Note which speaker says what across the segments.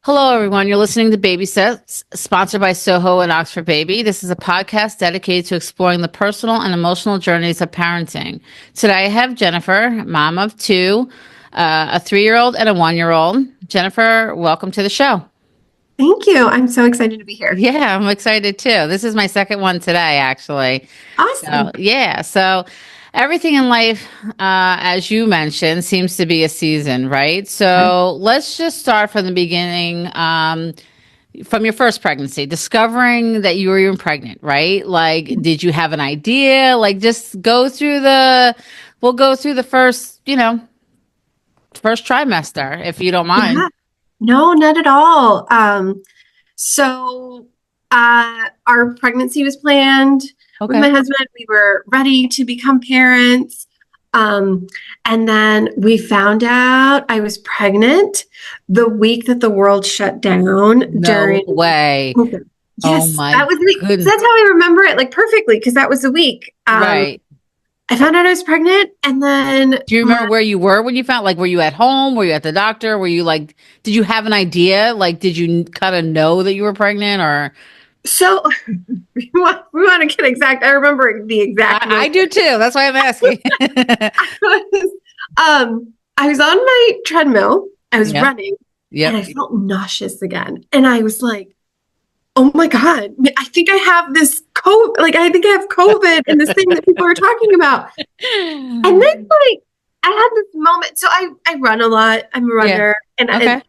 Speaker 1: Hello, everyone. You're listening to Baby Steps, sponsored by Soho and Oxford Baby. This is a podcast dedicated to exploring the personal and emotional journeys of parenting. Today, I have Jennifer, mom of two, a 3-year-old and a 1-year-old. Jennifer, welcome to the show.
Speaker 2: Thank you. I'm so excited to be here.
Speaker 1: Yeah, I'm excited too. This is my second one today, actually.
Speaker 2: Awesome.
Speaker 1: So everything in life, as you mentioned, seems to be a season, right? So let's just start from the beginning, from your first pregnancy, discovering that you were even pregnant, right? Like, did you have an idea? Like, just we'll go through the first trimester, if you don't mind.
Speaker 2: Yeah. No, not at all. So our pregnancy was planned with my
Speaker 1: Okay.
Speaker 2: husband. We were ready to become parents. Um, and then we found out I was pregnant the week that the world shut down
Speaker 1: No
Speaker 2: during
Speaker 1: way.
Speaker 2: COVID.
Speaker 1: Oh
Speaker 2: Yes,
Speaker 1: my
Speaker 2: that was the week. So
Speaker 1: goodness.
Speaker 2: that's how I remember it, like perfectly, because that was the week.
Speaker 1: Right.
Speaker 2: I found out I was pregnant, and then
Speaker 1: Do you remember where you were when you found, like, were you at home? Were you at the doctor? Were you like, did you have an idea? Like, did you kind of know that you were pregnant or?
Speaker 2: so we want to get exact. I remember the exact
Speaker 1: I
Speaker 2: moment.
Speaker 1: do too. That's why I'm asking.
Speaker 2: I was on my treadmill. I was
Speaker 1: Yep.
Speaker 2: running, and
Speaker 1: Yep.
Speaker 2: I felt nauseous again. And I was like, "Oh my God, I think I have this COVID. Like, I think I have COVID and this thing that people are talking about." And then, like, I had this moment. So I run a lot. I'm a
Speaker 1: Yeah.
Speaker 2: runner, and
Speaker 1: Okay.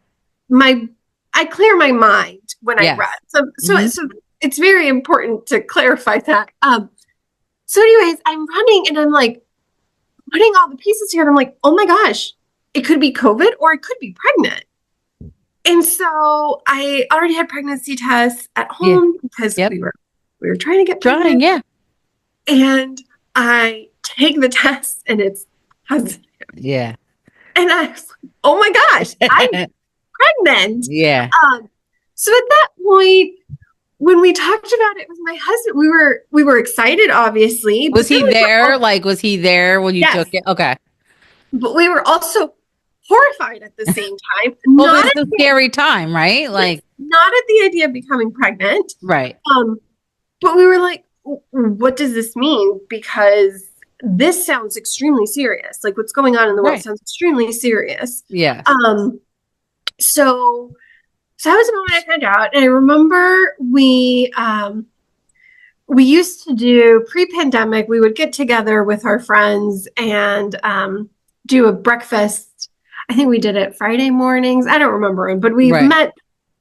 Speaker 2: I clear my mind when I
Speaker 1: Yes.
Speaker 2: run. So
Speaker 1: Mhm.
Speaker 2: so it's very important to clarify that. So anyways, I'm running and I'm like putting all the pieces together. I'm like, oh my gosh, it could be COVID or it could be pregnant. And so I already had pregnancy tests at
Speaker 1: Yeah.
Speaker 2: home because
Speaker 1: Yep.
Speaker 2: we were trying to get
Speaker 1: Trying.
Speaker 2: pregnant.
Speaker 1: Yeah.
Speaker 2: And I take the test and it's positive.
Speaker 1: Yeah.
Speaker 2: And I was like, oh my gosh, I'm pregnant.
Speaker 1: Yeah.
Speaker 2: So at that point, when we talked about it with my husband, we were excited, obviously,
Speaker 1: Was
Speaker 2: but then
Speaker 1: he there? Like, was he there when you
Speaker 2: yes,
Speaker 1: took it? Okay.
Speaker 2: but we were also horrified at the same time.
Speaker 1: Well, it's a scary time, right? Like,
Speaker 2: Not at the idea of becoming pregnant.
Speaker 1: right.
Speaker 2: Um, but we were like, what does this mean? Because this sounds extremely serious. Like what's going on in the world
Speaker 1: Right.
Speaker 2: sounds extremely serious.
Speaker 1: Yeah.
Speaker 2: So that was the moment I found out. And I remember we used to do pre-pandemic, we would get together with our friends and do a breakfast. I think we did it Friday mornings. I don't remember them, but we
Speaker 1: Right.
Speaker 2: met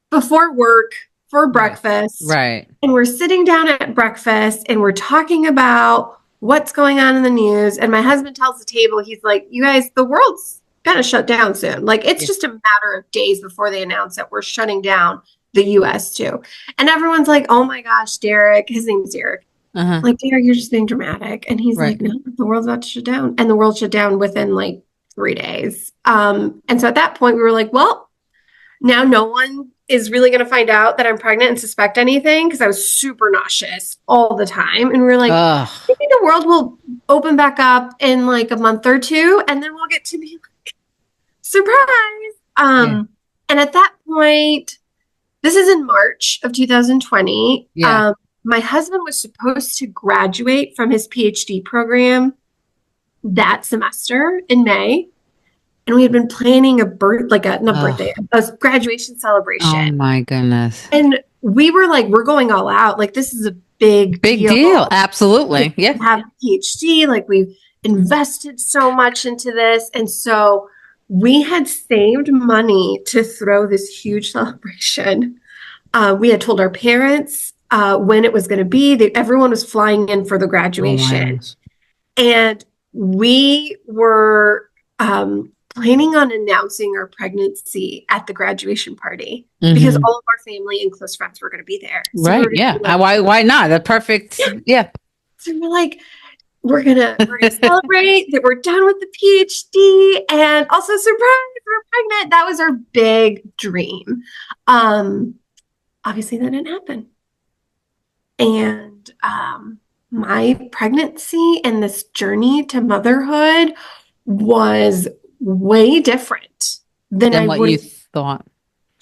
Speaker 2: before work for breakfast.
Speaker 1: Right.
Speaker 2: And we're sitting down at breakfast and we're talking about what's going on in the news. And my husband tells the table, he's like, you guys, the world's gonna shut down soon. Like it's
Speaker 1: Yeah.
Speaker 2: just a matter of days before they announce that we're shutting down the US too. And everyone's like, oh my gosh, Derek, his name's Derek.
Speaker 1: Uh-huh.
Speaker 2: Like, Derek, you're just being dramatic. And he's
Speaker 1: Right.
Speaker 2: like, no, the world's about to shut down. And the world shut down within like 3 days. And so at that point we were like, well, now no one is really going to find out that I'm pregnant and suspect anything because I was super nauseous all the time. And we were like,
Speaker 1: Ugh.
Speaker 2: maybe the world will open back up in like a month or two and then we'll get to be like, surprise. And at that point, this is in March of 2020.
Speaker 1: Yeah.
Speaker 2: My husband was supposed to graduate from his PhD program that semester in May. And we had been planning a graduation
Speaker 1: Oh
Speaker 2: celebration.
Speaker 1: my goodness.
Speaker 2: And we were like, we're going all out. Like, this is a big
Speaker 1: deal. Absolutely. Yeah.
Speaker 2: We have a PhD. Like, we've invested so much into this. And so we had saved money to throw this huge celebration. We had told our parents when it was going to be. Everyone was flying in for the graduation. And we were planning on announcing our pregnancy at the graduation party because all of our family and close friends were going to be there. So
Speaker 1: right. Yeah. Why not? The perfect. Yeah.
Speaker 2: So we're like, we're gonna celebrate that we're done with the PhD and also surprise, we're pregnant. That was our big dream. Obviously that didn't happen. And my pregnancy and this journey to motherhood was way different than
Speaker 1: what you thought.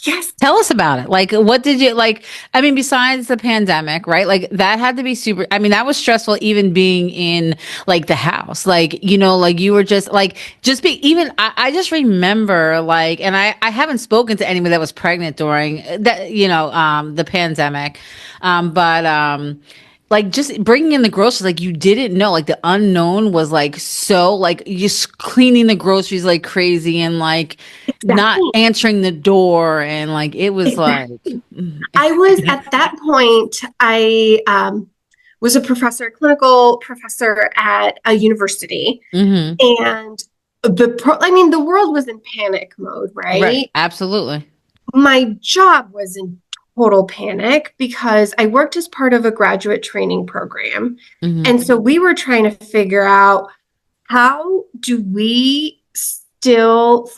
Speaker 2: Yes.
Speaker 1: Tell us about it. Like, what did you like? I mean, besides the pandemic, right? Like, that had to be super. I mean, that was stressful, even being in like the house. Like, like you were just be even. I just remember, like, and I haven't spoken to anyone that was pregnant during that, the pandemic. But like, just bringing in the groceries, like, you didn't know, like, the unknown was like, so like, just cleaning the groceries like crazy, and like not
Speaker 2: Exactly.
Speaker 1: answering the door, and like it was like
Speaker 2: Exactly. I was at that point, I was a professor, clinical professor at a university.
Speaker 1: hmm
Speaker 2: And the world was in panic mode,
Speaker 1: right,
Speaker 2: right?
Speaker 1: absolutely.
Speaker 2: My job was in total panic because I worked as part of a graduate training program.
Speaker 1: hmm
Speaker 2: And so we were trying to figure out, how do we still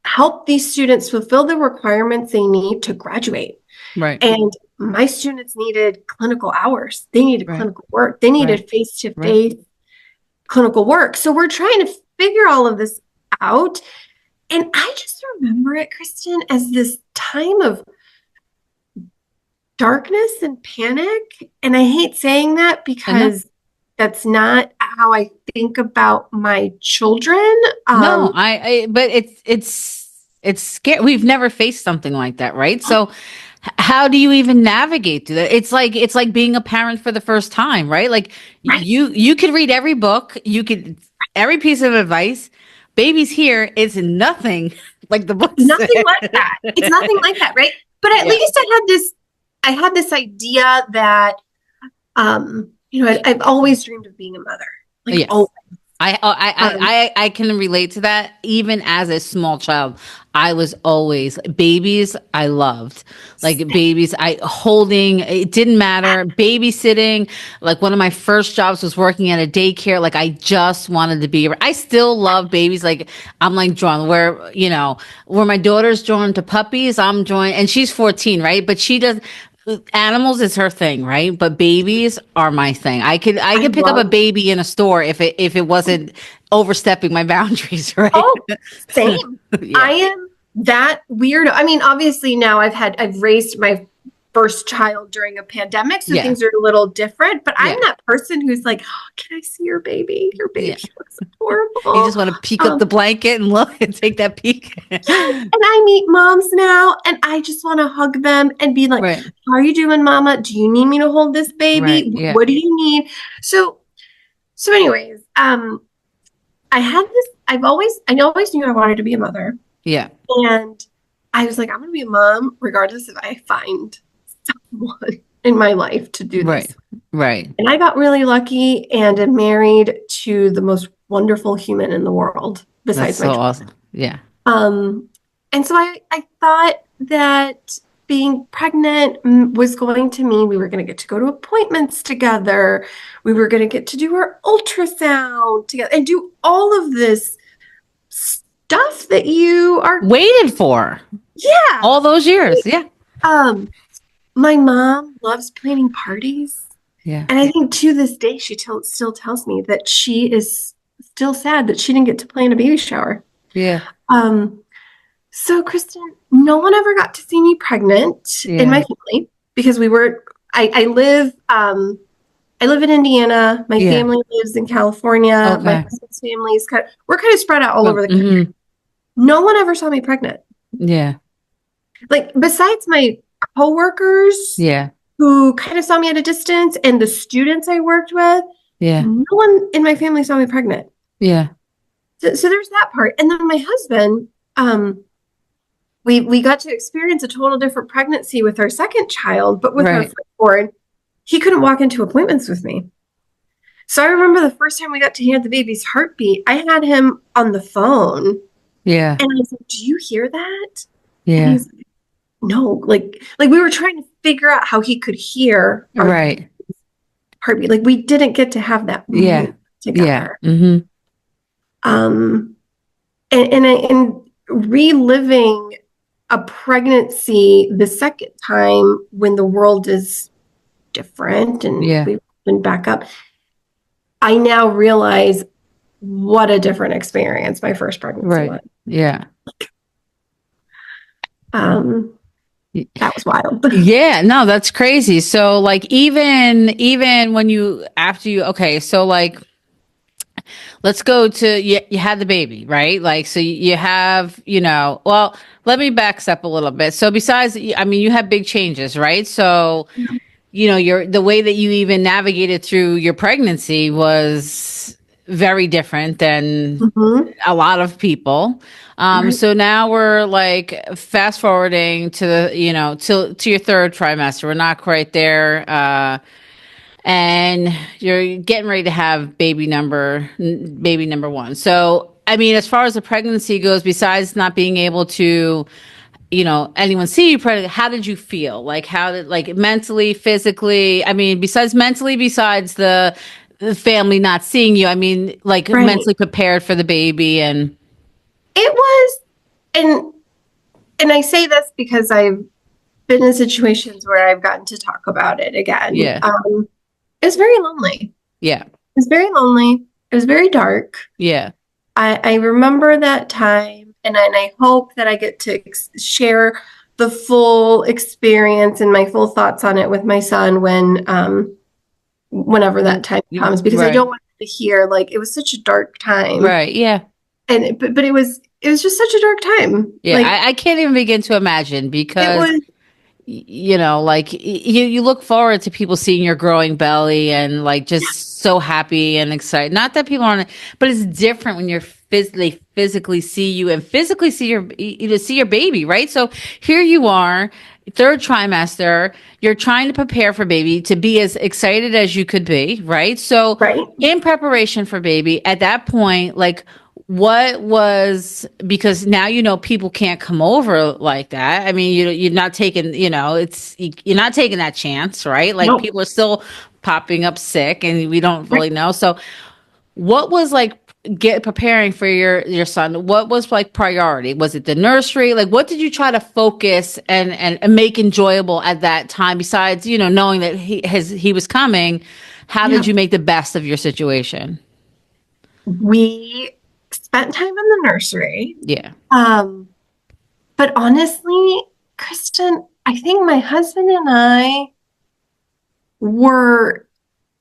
Speaker 2: help these students fulfill the requirements they need to graduate?
Speaker 1: right,
Speaker 2: And my students needed clinical hours. They needed
Speaker 1: right,
Speaker 2: clinical work. They
Speaker 1: right,
Speaker 2: needed face to
Speaker 1: right.
Speaker 2: face clinical work. So we're trying to figure all of this out. And I just remember it, Kristen, as this time of darkness and panic. And I hate saying that
Speaker 1: And no,
Speaker 2: because that's not how I think about my children.
Speaker 1: no, but it's scary. We've never faced something like that, right? So how do you even navigate through that? It's like being a parent for the first time, right? Like,
Speaker 2: Right.
Speaker 1: you could read every book, you could every piece of advice. Baby's here is nothing like the book said.
Speaker 2: Nothing like that. It's nothing like that, right? But at
Speaker 1: Yeah.
Speaker 2: least I had this idea that I've always dreamed of being a mother. Like,
Speaker 1: Yes.
Speaker 2: oh,
Speaker 1: I can relate to that. Even as a small child, I was always babies. I loved like babies. I holding. It didn't matter. Babysitting. Like, one of my first jobs was working at a daycare. Like, I just wanted to be. I still love babies. Like, I'm like drawn where my daughter's drawn to puppies. I'm drawn, and she's 14, right? But she does. Animals is her thing, right? But babies are my thing. I
Speaker 2: I
Speaker 1: could pick up a
Speaker 2: love.
Speaker 1: baby in a store if it wasn't overstepping my boundaries, right?
Speaker 2: Oh, same. I
Speaker 1: Yeah.
Speaker 2: am that weirdo. I mean, obviously now I've raised my first child during a pandemic, so
Speaker 1: Yeah.
Speaker 2: things are a little different. But I'm
Speaker 1: Yeah.
Speaker 2: that person who's like, oh, can I see your baby? Your
Speaker 1: Yeah.
Speaker 2: baby looks
Speaker 1: You
Speaker 2: adorable.
Speaker 1: just want to peek up the
Speaker 2: Um,
Speaker 1: blanket and look and take that peek.
Speaker 2: yes, and I meet moms now, and I just want to hug them and be like,
Speaker 1: Right.
Speaker 2: "How are you doing, Mama? Do you need me to hold this
Speaker 1: Right.
Speaker 2: baby?
Speaker 1: Yeah.
Speaker 2: What do you need?" So, anyways, I always knew I wanted to be a mother.
Speaker 1: Yeah.
Speaker 2: And I was like, I'm going to be a mom regardless if I find someone in my life to do
Speaker 1: Right.
Speaker 2: this.
Speaker 1: Right.
Speaker 2: And I got really lucky and am married to the most wonderful human in the world
Speaker 1: That's
Speaker 2: besides my
Speaker 1: so
Speaker 2: children.
Speaker 1: awesome. Yeah.
Speaker 2: Um, and so I thought that being pregnant was going to mean we were going to get to go to appointments together. We were going to get to do our ultrasound together and do all of this stuff that you are,
Speaker 1: Waited for
Speaker 2: yeah.
Speaker 1: all those years. Yeah.
Speaker 2: Um, my mom loves planning parties.
Speaker 1: Yeah.
Speaker 2: And I think to this day, still tells me that she is still sad that she didn't get to plan a baby shower.
Speaker 1: Yeah.
Speaker 2: Um, so Kristen, no one ever got to see me pregnant in
Speaker 1: Yeah.
Speaker 2: my family because I live in Indiana. My
Speaker 1: Yeah.
Speaker 2: family lives in California. My
Speaker 1: Okay.
Speaker 2: husband's family we're kind of spread out all over the country.
Speaker 1: hmm
Speaker 2: No one ever saw me pregnant.
Speaker 1: Yeah.
Speaker 2: Like, besides my coworkers
Speaker 1: Yeah.
Speaker 2: who kind of saw me at a distance and the students I worked with,
Speaker 1: Yeah.
Speaker 2: no one in my family saw me pregnant.
Speaker 1: Yeah.
Speaker 2: So there's that part. And then my husband, we got to experience a total different pregnancy with our second child, but with our
Speaker 1: Right.
Speaker 2: firstborn, he couldn't walk into appointments with me. So I remember the first time we got to hear the baby's heartbeat, I had him on the phone
Speaker 1: Yeah.
Speaker 2: and I was like, "Do you hear that?" And
Speaker 1: Yeah.
Speaker 2: he's like, "No." Like we were trying to figure out how he could hear our
Speaker 1: Right.
Speaker 2: heartbeat. Like, we didn't get to have that
Speaker 1: Yeah.
Speaker 2: moment
Speaker 1: Yeah.
Speaker 2: together.
Speaker 1: hmm
Speaker 2: Um, and reliving a pregnancy the second time when the world is different and
Speaker 1: Yeah.
Speaker 2: we've been back up, I now realize what a different experience my first pregnancy
Speaker 1: Right.
Speaker 2: was.
Speaker 1: Yeah.
Speaker 2: Um, That was wild.
Speaker 1: Yeah, no, that's crazy. So like even when you after you okay, so like let's go to you had the baby, right? Like so you have, well, let me back up a little bit. So besides I mean you have big changes, right? So your the way that you even navigated through your pregnancy was very different than
Speaker 2: Hmm.
Speaker 1: a lot of people.
Speaker 2: Right.
Speaker 1: So now we're like fast forwarding to the, to your third trimester. We're not quite there. And you're getting ready to have baby number one. So, I mean, as far as the pregnancy goes, besides not being able to, anyone see you pregnant, how did you feel? Like, how did, like, mentally, physically? I mean, besides mentally, besides the family not seeing you, I mean, like,
Speaker 2: Right.
Speaker 1: mentally prepared for the baby and,
Speaker 2: It was, and I say this because I've been in situations where I've gotten to talk about it again.
Speaker 1: yeah,
Speaker 2: It was very lonely.
Speaker 1: yeah,
Speaker 2: It was very lonely. It was very dark.
Speaker 1: yeah.
Speaker 2: I remember that time, and I hope that I get to share the full experience and my full thoughts on it with my son whenever that time comes, because I
Speaker 1: Right,
Speaker 2: don't want him to hear like it was such a dark time,
Speaker 1: right, yeah.
Speaker 2: and but it was just such a dark time.
Speaker 1: Yeah,
Speaker 2: Like
Speaker 1: I can't even begin to imagine
Speaker 2: it
Speaker 1: because
Speaker 2: was,
Speaker 1: like you look forward to people seeing your growing belly and like
Speaker 2: yeah,
Speaker 1: just so happy and excited. Not that people aren't, but it's different when they physically see you and physically see see your baby, right? So here you are, third trimester, you're trying to prepare for baby to be as excited as you could be, right? So
Speaker 2: right,
Speaker 1: in preparation for baby, at that point, like what was because now people can't come over like that. I mean, you're not taking, you're not taking that chance, right? Like
Speaker 2: no,
Speaker 1: people are still popping up sick and we don't
Speaker 2: right.
Speaker 1: really know. So what was like get preparing for your son? What was like priority? Was it the nursery? Like what did you try to focus and make enjoyable at that time besides, knowing that he was coming? How did
Speaker 2: Yeah,
Speaker 1: you make the best of your situation?
Speaker 2: we spent time in the nursery.
Speaker 1: Yeah.
Speaker 2: Um, but honestly, Kristen, I think my husband and I were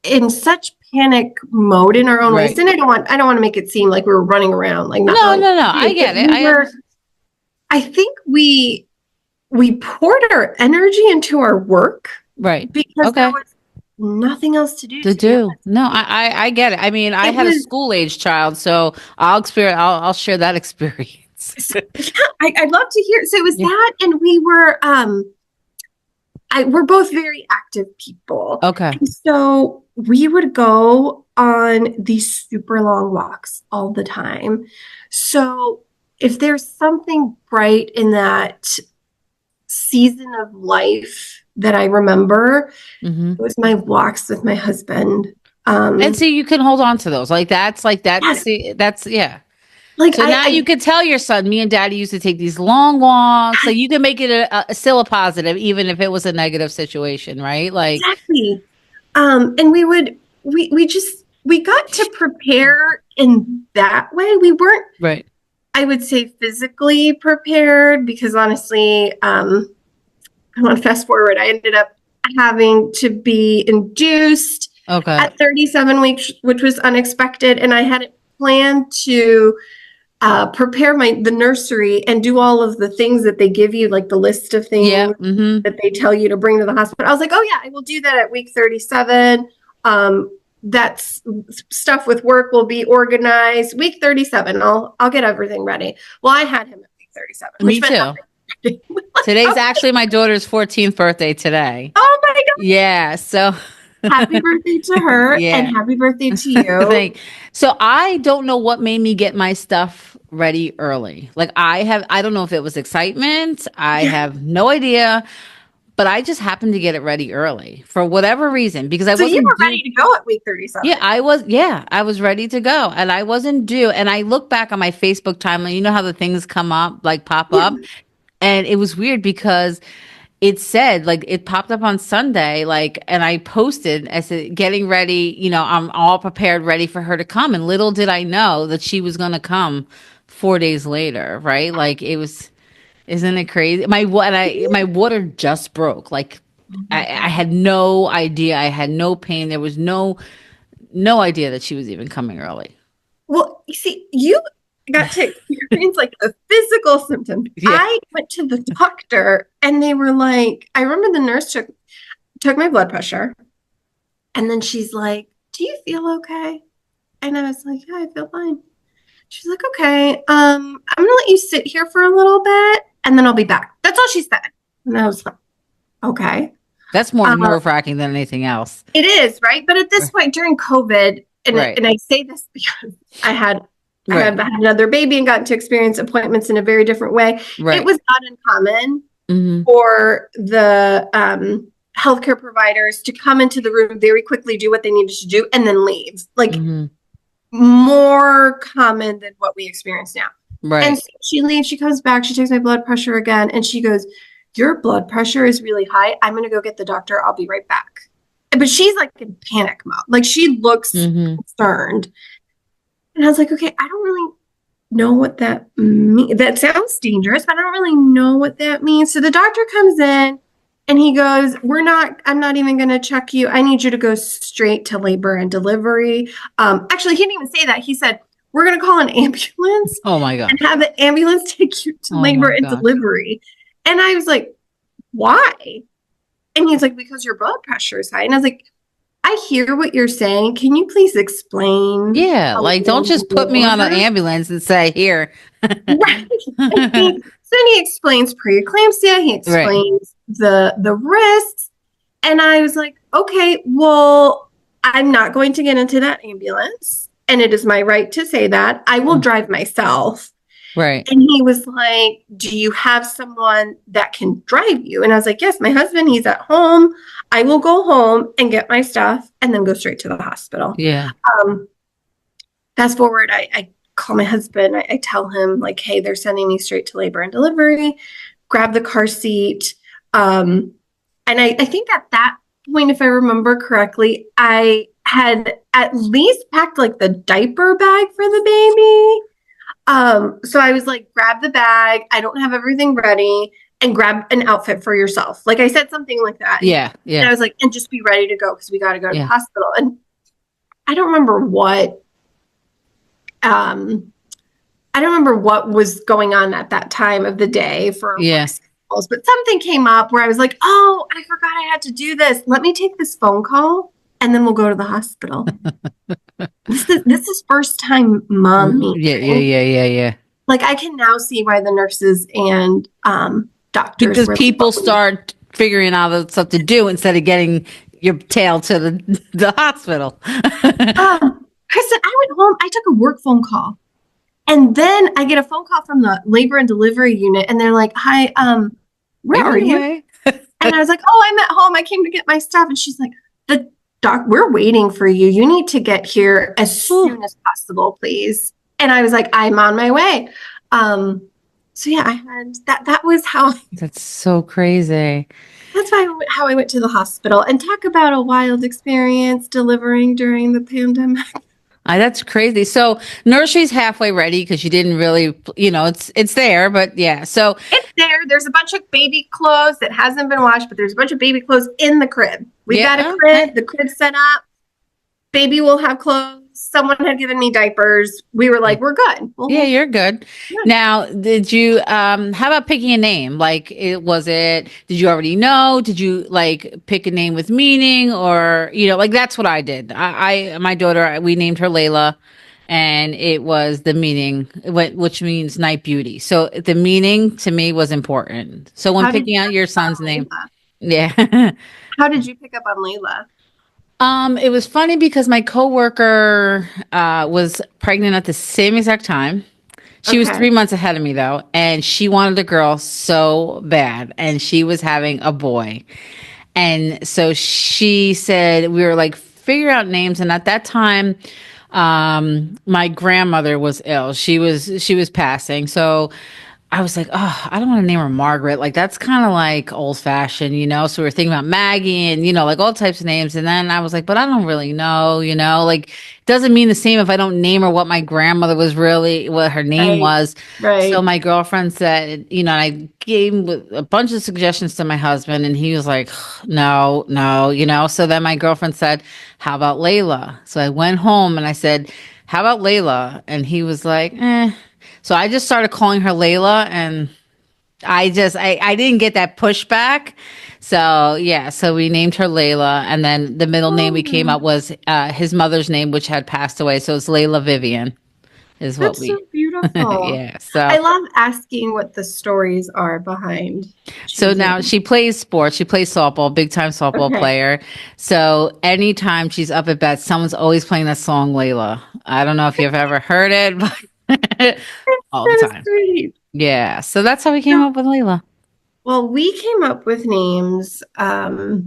Speaker 2: in such panic mode in our own ways.
Speaker 1: Right.
Speaker 2: And I don't want to make it seem like we were running around like not
Speaker 1: No,
Speaker 2: knowing
Speaker 1: no,
Speaker 2: what
Speaker 1: no.
Speaker 2: to
Speaker 1: I
Speaker 2: do. But
Speaker 1: get it. I understand.
Speaker 2: I think we poured our energy into our work
Speaker 1: Right.
Speaker 2: because there
Speaker 1: Okay.
Speaker 2: was nothing else to do,
Speaker 1: To
Speaker 2: to be
Speaker 1: do.
Speaker 2: honest
Speaker 1: No,
Speaker 2: with you.
Speaker 1: I get it. I mean, I
Speaker 2: It
Speaker 1: had a
Speaker 2: was,
Speaker 1: school age child, so I'll share that experience.
Speaker 2: yeah, I'd love to hear. So it was
Speaker 1: Yeah.
Speaker 2: that, and we're both very active people.
Speaker 1: Okay.
Speaker 2: And so we would go on these super long walks all the time. So if there's something bright in that season of life that I remember,
Speaker 1: Hmm.
Speaker 2: it was my walks with my husband.
Speaker 1: And
Speaker 2: Um,
Speaker 1: see, you can hold on to those. Like
Speaker 2: yes,
Speaker 1: that's yeah.
Speaker 2: like
Speaker 1: So now you could tell your son, me and daddy used to take these long walks. Like you can make it still a positive, even if it was a negative situation, right? Like,
Speaker 2: exactly. And we got to prepare in that way. We weren't,
Speaker 1: right.
Speaker 2: I would say, physically prepared because honestly, I want to fast forward. I ended up having to be induced
Speaker 1: Okay.
Speaker 2: at 37 weeks, which was unexpected, and I hadn't planned to prepare the nursery and do all of the things that they give you, like the list of
Speaker 1: Yeah.
Speaker 2: things
Speaker 1: Hmm.
Speaker 2: that they tell you to bring to the hospital. I was like, oh yeah, I will do that at week 37. That's stuff with work will be organized. Week 37, I'll get everything ready. Well, I had him at week 37,
Speaker 1: Me
Speaker 2: which meant
Speaker 1: too.
Speaker 2: nothing.
Speaker 1: Today's actually my daughter's 14th birthday today.
Speaker 2: Oh my God.
Speaker 1: Yeah. So
Speaker 2: Happy birthday to her and
Speaker 1: yeah.
Speaker 2: happy birthday to you.
Speaker 1: Thank. So I don't know what made me get my stuff ready early. Like I don't know if it was excitement. I
Speaker 2: Yeah.
Speaker 1: have no idea, but I just happened to get it ready early for whatever reason because I
Speaker 2: So you
Speaker 1: wasn't
Speaker 2: were
Speaker 1: due.
Speaker 2: ready to go at week 37.
Speaker 1: Yeah, I was ready to go and I wasn't due. And I look back on my Facebook timeline, you know how the things come up, like pop
Speaker 2: Yeah.
Speaker 1: up. And it was weird because it said like it popped up on Sunday, like, and I posted, I said, getting ready, I'm all prepared, ready for her to come. And little did I know that she was going to come 4 days later, right? Like it was, Isn't it crazy? My water just broke. Like
Speaker 2: Oh my
Speaker 1: I
Speaker 2: God.
Speaker 1: had no idea. I had no pain. There was no idea that she was even coming early.
Speaker 2: Well, you see, you got to experience like the physical symptoms.
Speaker 1: Yeah.
Speaker 2: I went to the doctor and they were like, I remember the nurse took my blood pressure and then she's like, "Do you feel okay?" And I was like, "Yeah, I feel fine." She's like, "Okay, I'm gonna let you sit here for a little bit and then I'll be back." That's all she said. And I was like, "Okay."
Speaker 1: That's more
Speaker 2: Uh,
Speaker 1: nerve-wracking than anything else.
Speaker 2: it is, right? But at this point during COVID,
Speaker 1: Right.
Speaker 2: and I say this because I had I
Speaker 1: Right.
Speaker 2: have had another baby and gotten to experience appointments in a very different way. It
Speaker 1: Right.
Speaker 2: was not uncommon
Speaker 1: Hmm.
Speaker 2: for the healthcare providers to come into the room very quickly, do what they needed to do, and then leave. Like
Speaker 1: Hmm.
Speaker 2: more common than what we experience now. And
Speaker 1: Right.
Speaker 2: so she leaves, she comes back, she takes my blood pressure again, and she goes, "Your blood pressure is really high. I'm going to go get the doctor. I'll be right back." But she's like in panic mode. Like she looks
Speaker 1: Hmm.
Speaker 2: concerned. And I was like, "Okay, I don't really know what that means. That sounds dangerous, but I don't really know what that means." So the doctor comes in and he goes, I'm not even going to check you. I need you to go straight to labor and delivery. Actually, he didn't even say that. He said, "We're going to call an ambulance
Speaker 1: Oh my
Speaker 2: and
Speaker 1: gosh.
Speaker 2: have the ambulance take you to
Speaker 1: Oh
Speaker 2: labor
Speaker 1: my
Speaker 2: and
Speaker 1: gosh.
Speaker 2: delivery." And I was like, "Why?" And he's like, "Because your blood pressure is high." And I was like, "I hear what you're saying. Can you please explain
Speaker 1: Yeah,
Speaker 2: a
Speaker 1: like don't
Speaker 2: little
Speaker 1: just put me on an
Speaker 2: more?"
Speaker 1: ambulance and say here.
Speaker 2: Right. And he explains preeclampsia, he
Speaker 1: Right.
Speaker 2: explains the risks. And I was like, "Okay, well, I'm not going to get into that ambulance. And it is my right to say that. I will drive myself."
Speaker 1: Right.
Speaker 2: And he was like, "Do you have someone that can drive you?" And I was like, "Yes, my husband, he's at home. I will go home and get my stuff and then go straight to the hospital."
Speaker 1: Yeah.
Speaker 2: Um, Fast forward, I call my husband. I tell him, like, "Hey, they're sending me straight to labor and delivery. Grab the car seat." And I think at that point, if I remember correctly, I had at least packed like the diaper bag for the baby. So I was like, "Grab the bag. I don't have everything ready, and grab an outfit for yourself." Like I said something like that.
Speaker 1: Yeah.
Speaker 2: And
Speaker 1: Yeah.
Speaker 2: I was like, "And just be ready to go because we got to go to the
Speaker 1: Yeah.
Speaker 2: hospital." And I don't remember what um I don't remember what was going on at that time of the day for work
Speaker 1: Yeah.
Speaker 2: schedules, but something came up where I was like, "Oh, I forgot I had to do this. Let me take this phone call and then we'll go to the hospital." This is first time mommy,
Speaker 1: Yeah. Yeah.
Speaker 2: right?
Speaker 1: Yeah. Yeah. Yeah.
Speaker 2: Like I can now see why the nurses and doctors
Speaker 1: Because
Speaker 2: were like,
Speaker 1: people start figuring out stuff to do instead of getting your tail to the hospital.
Speaker 2: Kristen, I went home, I took a work phone call. And then I get a phone call from the labor and delivery unit, and they're like, "Hi,
Speaker 1: Are
Speaker 2: where are
Speaker 1: you
Speaker 2: you?"
Speaker 1: away?
Speaker 2: And I was like, "Oh, I'm at home. I came to get my stuff." And she's like, "The doc, we're waiting for you. You need to get here as
Speaker 1: Whew.
Speaker 2: soon as possible, please." And I was like, "I'm on my way." So yeah, I had that. That was how.
Speaker 1: That's so crazy.
Speaker 2: That's how I went to the hospital. And talk about a wild experience delivering during the pandemic.
Speaker 1: That's crazy. So nursery's halfway ready because you didn't really, it's there, but yeah. So
Speaker 2: It's there. There's a bunch of baby clothes that hasn't been washed, but there's a bunch of baby clothes in the crib. We've got a
Speaker 1: yeah,
Speaker 2: crib. The crib's set up. Baby will have clothes. Someone had given me diapers. We were like, "We're good."
Speaker 1: yeah, you're good.
Speaker 2: Good.
Speaker 1: Now, did you how about picking a name? Like did you already know? Did you like pick a name with meaning or, like that's what I did. My daughter, we named her Layla and it was the meaning which means night beauty. So the meaning to me was important. So when
Speaker 2: How did
Speaker 1: picking
Speaker 2: you
Speaker 1: out your
Speaker 2: pick up
Speaker 1: son's
Speaker 2: on
Speaker 1: name,
Speaker 2: Layla?
Speaker 1: yeah.
Speaker 2: How did you pick up on Layla?
Speaker 1: It was funny because my coworker was pregnant at the same exact time. She was
Speaker 2: Okay.
Speaker 1: 3 months ahead of me though, and she wanted a girl so bad, and she was having a boy. And so she said we were like figure out names, and at that time, my grandmother was ill. She was passing, so I was like, oh, I don't want to name her Margaret. Like that's kind of like old fashioned, you know? So we were thinking about Maggie and, like all types of names. And then I was like, but I don't really know, like it doesn't mean the same if I don't name her what my grandmother was really, what her name
Speaker 2: Right.
Speaker 1: was. So
Speaker 2: Right.
Speaker 1: my girlfriend said, I gave a bunch of suggestions to my husband and he was like, no, no, So then my girlfriend said, how about Layla? So I went home and I said, how about Layla? And he was like, eh. So I just started calling her Layla and I didn't get that pushback. So yeah, so we named her Layla and then the middle name we came
Speaker 2: Oh,
Speaker 1: up was his mother's name, which had passed away. So it's Layla Vivian is what
Speaker 2: that's so
Speaker 1: we
Speaker 2: beautiful.
Speaker 1: yeah. So
Speaker 2: I love asking what the stories are behind
Speaker 1: so now
Speaker 2: choosing.
Speaker 1: she plays sports. She plays softball, big time softball
Speaker 2: Okay.
Speaker 1: player. So anytime she's up at bat, someone's always playing that song Layla. I don't know if you've ever heard it, but all the
Speaker 2: So
Speaker 1: time.
Speaker 2: sweet.
Speaker 1: Yeah. So that's how we came
Speaker 2: So,
Speaker 1: up with Layla.
Speaker 2: well, we came up with names. My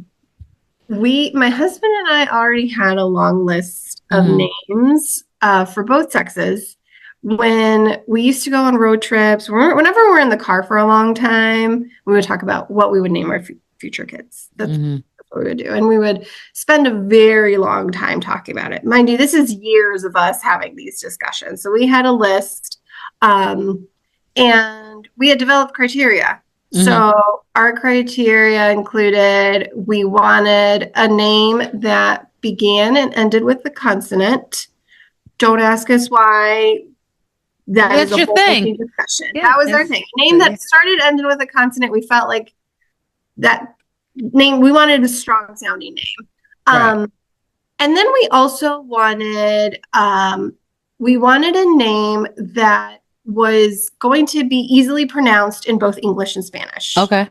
Speaker 2: husband and I already had a long list of
Speaker 1: Hmm.
Speaker 2: names for both sexes. When we used to go on road trips, whenever we're in the car for a long time, we would talk about what we would name our future kids.
Speaker 1: Hmm.
Speaker 2: That's what we would do. And we would spend a very long time talking about it. Mind you, this is years of us having these discussions. So we had a list um, and we had developed criteria.
Speaker 1: Hmm.
Speaker 2: So our criteria included we wanted a name that began and ended with the consonant. Don't ask us why. That is
Speaker 1: That's
Speaker 2: a
Speaker 1: your
Speaker 2: whole
Speaker 1: thing.
Speaker 2: other discussion.
Speaker 1: Yeah.
Speaker 2: That was our
Speaker 1: That's
Speaker 2: thing. A name
Speaker 1: yeah.
Speaker 2: that started ended with a consonant. We felt like that name. We wanted a strong sounding name.
Speaker 1: Right.
Speaker 2: And then we wanted a name that was going to be easily pronounced in both English and Spanish.
Speaker 1: Okay.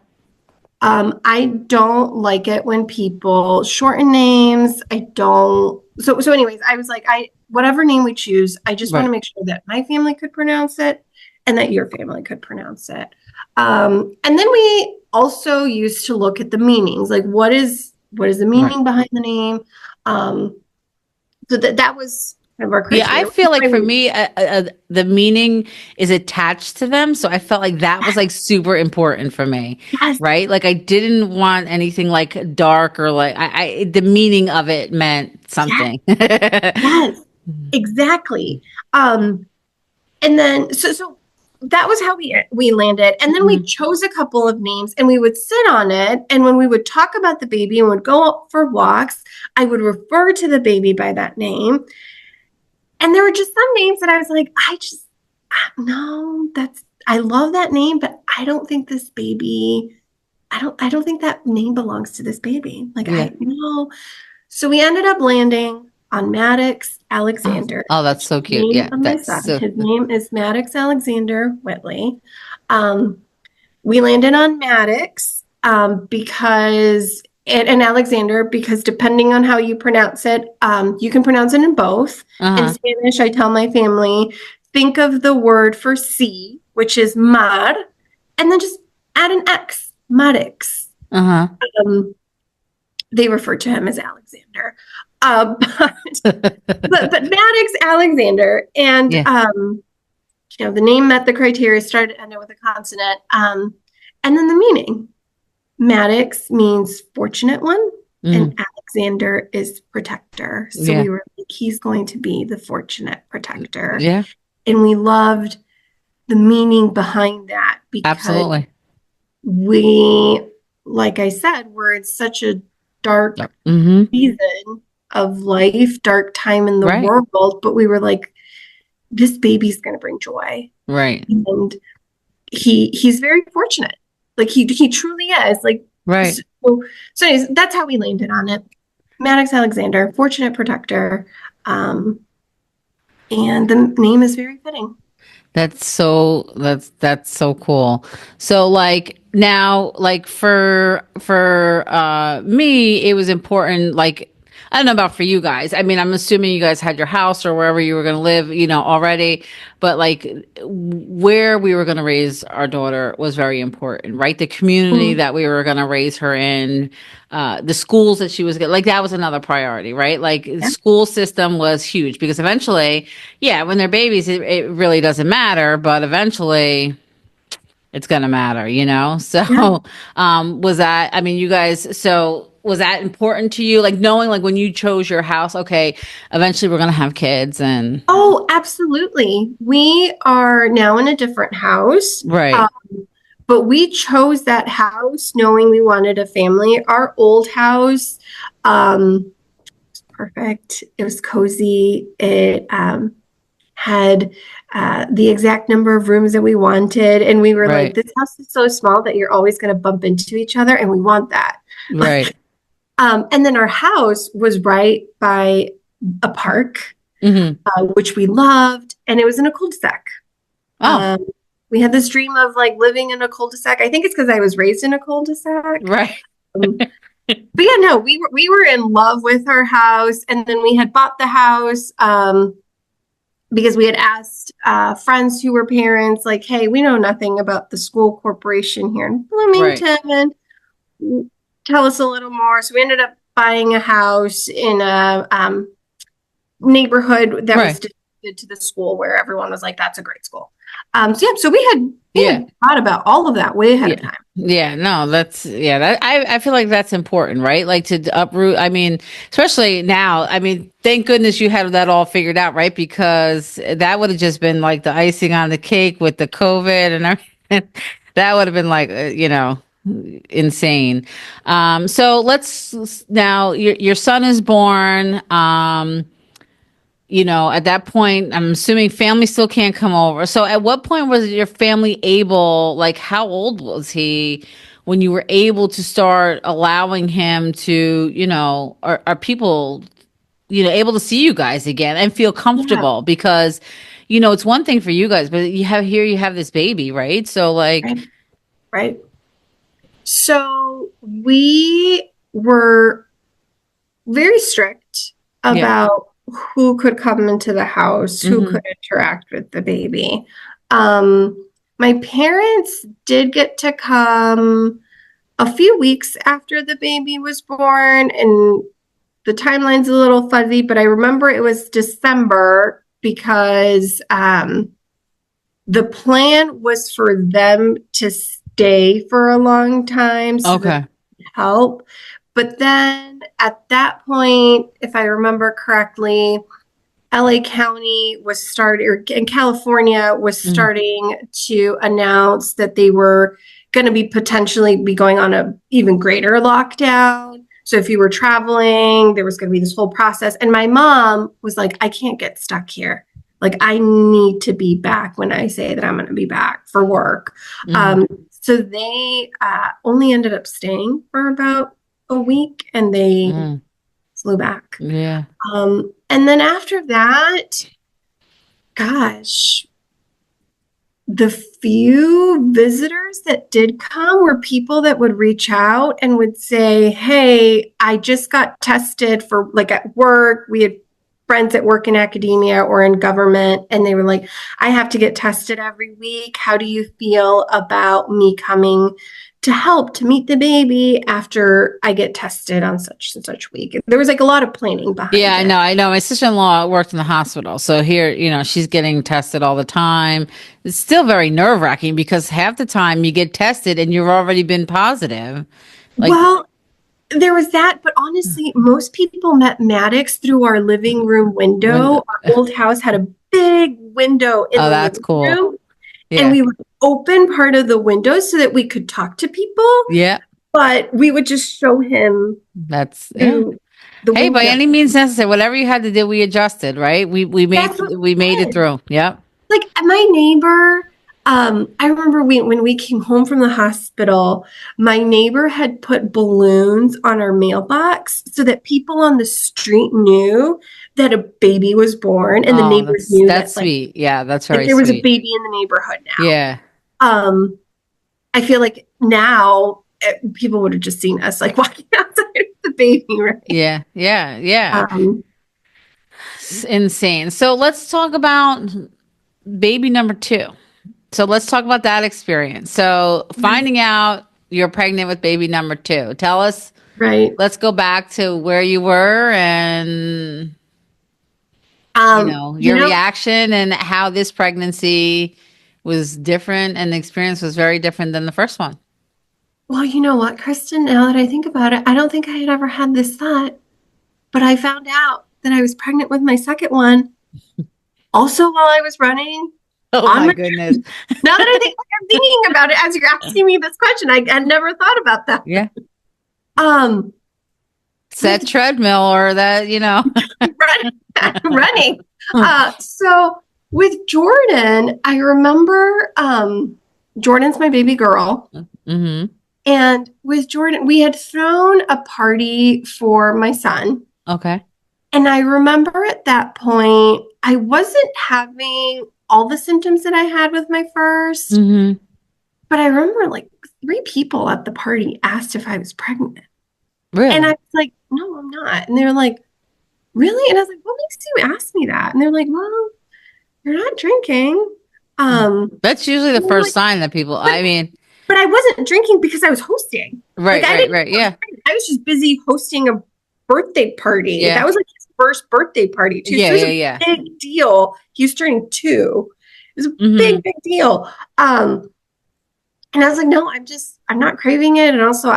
Speaker 2: I don't like it when people shorten names. I don't. So anyways, I was like, whatever name we choose, I just want to
Speaker 1: Right.
Speaker 2: make sure that my family could pronounce it and that your family could pronounce it. And then we also used to look at the meanings, like what is the
Speaker 1: Right.
Speaker 2: meaning behind the name. Um, so that was kind of our
Speaker 1: Yeah, I
Speaker 2: criteria.
Speaker 1: feel like for me, the meaning is attached to them. So I felt like that was like super important for me,
Speaker 2: Yes,
Speaker 1: right? Like I didn't want anything like dark or like the meaning of it meant
Speaker 2: yes,
Speaker 1: something.
Speaker 2: yes, exactly. Um, and then so that was how we landed, and then we
Speaker 1: Mhm.
Speaker 2: chose a couple of names and we would sit on it, and when we would talk about the baby and would go out for walks, I would refer to the baby by that name. And there were just some names that I was like, no, that's I love that name, but I don't think this baby, I don't think that name belongs to this baby. Like
Speaker 1: Yeah.
Speaker 2: I no. So we ended up landing on Maddox
Speaker 1: Oh,
Speaker 2: Alexander,
Speaker 1: oh, that's
Speaker 2: which is
Speaker 1: so
Speaker 2: the
Speaker 1: cute.
Speaker 2: name
Speaker 1: Yeah,
Speaker 2: of my
Speaker 1: that's
Speaker 2: son.
Speaker 1: so.
Speaker 2: His name is Maddox Alexander Whitley. Um, we landed on Maddox and Alexander because depending on how you pronounce it, you can pronounce it in both. In
Speaker 1: Uh-huh.
Speaker 2: Spanish, I tell my family, think of the word for C, which is mar, and then just add an X, Maddox.
Speaker 1: Uh-huh.
Speaker 2: Um, they refer to him as Alexander. But, but Maddox Alexander, and
Speaker 1: Yeah.
Speaker 2: the name met the criteria, started ended with a consonant, and then the meaning. Maddox means fortunate one, and
Speaker 1: Mm.
Speaker 2: Alexander is protector. So
Speaker 1: Yeah.
Speaker 2: we were like, he's going to be the fortunate protector,
Speaker 1: Yeah.
Speaker 2: and we loved the meaning behind that because
Speaker 1: Absolutely.
Speaker 2: we, like I said, we're in such a dark
Speaker 1: Mm-hmm.
Speaker 2: season of life, dark time in the
Speaker 1: Right.
Speaker 2: world, but we were like, this baby's going to bring joy,
Speaker 1: Right.
Speaker 2: and he's very fortunate. Like he truly is. Like
Speaker 1: Right.
Speaker 2: so, so anyways, that's how we landed on it. Maddox Alexander, fortunate protector, um, and the name is very fitting.
Speaker 1: That's so cool. So like now like for me it was important like I don't know about for you guys. I mean, I'm assuming you guys had your house or wherever you were going to live, already, but like where we were going to raise our daughter was very important, right? The community
Speaker 2: Mhm.
Speaker 1: that we were going to raise her in, the schools that she was like that was another priority, right? Like the
Speaker 2: Yeah.
Speaker 1: school system was huge because eventually, yeah, when they're babies, it really doesn't matter, but eventually it's gonna matter, you know?
Speaker 2: Yeah.
Speaker 1: So, was that, I mean, you guys, so was that important to you? Like knowing like when you chose your house, okay, eventually we're gonna have kids and
Speaker 2: Oh, absolutely. We are now in a different house.
Speaker 1: right,
Speaker 2: But we chose that house knowing we wanted a family. Our old house, um, perfect. It was cozy. It had the exact number of rooms that we wanted. And we were like,
Speaker 1: right,
Speaker 2: this house is so small that you're always going to bump into each other. And we want that.
Speaker 1: right.
Speaker 2: And then our house was right by a park,
Speaker 1: Hmm.
Speaker 2: which we loved. And it was in a cul-de-sac.
Speaker 1: Oh,
Speaker 2: Um, we had this dream of like living in a cul-de-sac. I think it's because I was raised in a cul-de-sac.
Speaker 1: right.
Speaker 2: Um, but yeah, no, we were in love with our house, and then we had bought the house because we had asked friends who were parents, like, "Hey, we know nothing about the school corporation here in
Speaker 1: Right.
Speaker 2: Bloomington. Tell us a little more." So we ended up buying a house in a neighborhood that was
Speaker 1: Right.
Speaker 2: dedicated to the school, where everyone was like, "That's a great school." So yeah, so we
Speaker 1: Yeah.
Speaker 2: had thought about all of that way ahead
Speaker 1: Yeah.
Speaker 2: of time.
Speaker 1: Yeah, no, that's yeah, that I feel like that's important, right? Like to uproot, I mean, especially now, I mean, thank goodness you had that all figured out, right? Because that would have just been like the icing on the cake with the COVID and everything. That would have been like, insane. So let's now your son is born. At that point, I'm assuming family still can't come over. So at what point was your family able, like, how old was he when you were able to start allowing him to, are people, able to see you guys again and feel
Speaker 2: Yeah,
Speaker 1: comfortable? Because, it's one thing for you guys, but you have this baby, right? So like,
Speaker 2: right, right. So we were very strict
Speaker 1: yeah.
Speaker 2: about who could come into the house, who
Speaker 1: Mm-hmm.
Speaker 2: could interact with the baby. My parents did get to come a few weeks after the baby was born, and the timeline's a little fuzzy, but I remember it was December because the plan was for them to stay for a long time so that
Speaker 1: Okay.
Speaker 2: they could help. But then at that point, if I remember correctly, LA County was starting, or in California was
Speaker 1: Hmm.
Speaker 2: starting to announce that they were going to be potentially be going on a even greater lockdown. So if you were traveling, there was going to be this whole process. And my mom was like, I can't get stuck here. Like, I need to be back when I say that I'm going to be back for work.
Speaker 1: Hmm.
Speaker 2: So they only ended up staying for about a week and they
Speaker 1: Mm.
Speaker 2: flew back.
Speaker 1: Yeah.
Speaker 2: And then after that, gosh, the few visitors that did come were people that would reach out and would say, "Hey, I just got tested for like at work." We had friends that work in academia or in government, and they were like, "I have to get tested every week. How do you feel about me coming to help to meet the baby after I get tested on such and such week?" There was like a lot of planning
Speaker 1: Yeah,
Speaker 2: behind
Speaker 1: I
Speaker 2: it.
Speaker 1: know. I know. My sister-in-law worked in the hospital. So here, she's getting tested all the time. It's still very nerve-wracking because half the time you get tested and you've already been positive. Like,
Speaker 2: Well, there was that, but honestly, most people met Maddox through our living room
Speaker 1: when,
Speaker 2: window. Our old house had a big window in
Speaker 1: oh,
Speaker 2: the
Speaker 1: that's
Speaker 2: living
Speaker 1: cool.
Speaker 2: room, and
Speaker 1: Yeah.
Speaker 2: we would open part of the window so that we could talk to people,
Speaker 1: Yeah.
Speaker 2: but we would just show him
Speaker 1: Yeah.
Speaker 2: through the
Speaker 1: Hey, by
Speaker 2: window.
Speaker 1: any means necessary, whatever you had to do, we adjusted, right?
Speaker 2: That's what
Speaker 1: We made
Speaker 2: we
Speaker 1: it
Speaker 2: did.
Speaker 1: through. Yep.
Speaker 2: Like my neighbor, I remember when we came home from the hospital, my neighbor had put balloons on our mailbox so that people on the street knew that a baby was born, and the
Speaker 1: Oh,
Speaker 2: neighbors knew
Speaker 1: that's
Speaker 2: that
Speaker 1: sweet. Yeah, that's
Speaker 2: like
Speaker 1: very
Speaker 2: there was a
Speaker 1: sweet.
Speaker 2: baby in the neighborhood now.
Speaker 1: Yeah.
Speaker 2: Um, I feel like now people would have just seen us like walking outside with the baby, right?
Speaker 1: Yeah. Yeah. Yeah.
Speaker 2: Um,
Speaker 1: It's insane. So let's talk about baby number two. So let's talk about that experience. So
Speaker 2: right,
Speaker 1: finding out you're pregnant with baby number two. Tell us,
Speaker 2: right.
Speaker 1: let's go back to where you were and
Speaker 2: You
Speaker 1: your
Speaker 2: know,
Speaker 1: reaction and how this pregnancy was different and the experience was very different than the first one.
Speaker 2: Well, you know what, Kristen, now that I think about it, I don't think I had ever had this thought, but I found out that I was pregnant with my second one also while I was running
Speaker 1: Oh
Speaker 2: on
Speaker 1: my
Speaker 2: my
Speaker 1: goodness.
Speaker 2: now that I'm thinking about it as you're asking me this question, I had never thought about that.
Speaker 1: Yeah.
Speaker 2: Um,
Speaker 1: It's that
Speaker 2: with
Speaker 1: treadmill or that,
Speaker 2: running, running. So with Jordan, I remember Jordan's my baby girl.
Speaker 1: Hmm.
Speaker 2: And with Jordan, we had thrown a party for my son.
Speaker 1: Okay.
Speaker 2: And I remember at that point, I wasn't having all the symptoms that I had with my first,
Speaker 1: Hmm.
Speaker 2: but I remember like three people at the party asked if I was pregnant. And I
Speaker 1: Really?
Speaker 2: was like, no, I'm not. And they were like, really? And I was like, what makes you ask me that? And they're like, well, you're not drinking.
Speaker 1: That's usually the
Speaker 2: And I'm
Speaker 1: first
Speaker 2: like,
Speaker 1: sign that people,
Speaker 2: but
Speaker 1: I mean,
Speaker 2: but I wasn't drinking because I was hosting. Like
Speaker 1: right,
Speaker 2: I
Speaker 1: right,
Speaker 2: didn't,
Speaker 1: right. Yeah.
Speaker 2: I was just busy hosting a birthday party.
Speaker 1: Yeah.
Speaker 2: That was like his first birthday party too.
Speaker 1: Yeah,
Speaker 2: So it was
Speaker 1: yeah,
Speaker 2: a
Speaker 1: yeah.
Speaker 2: big deal. He was turning 2. It was a
Speaker 1: Hmm.
Speaker 2: big deal. And I was like, no, I'm not craving it. And also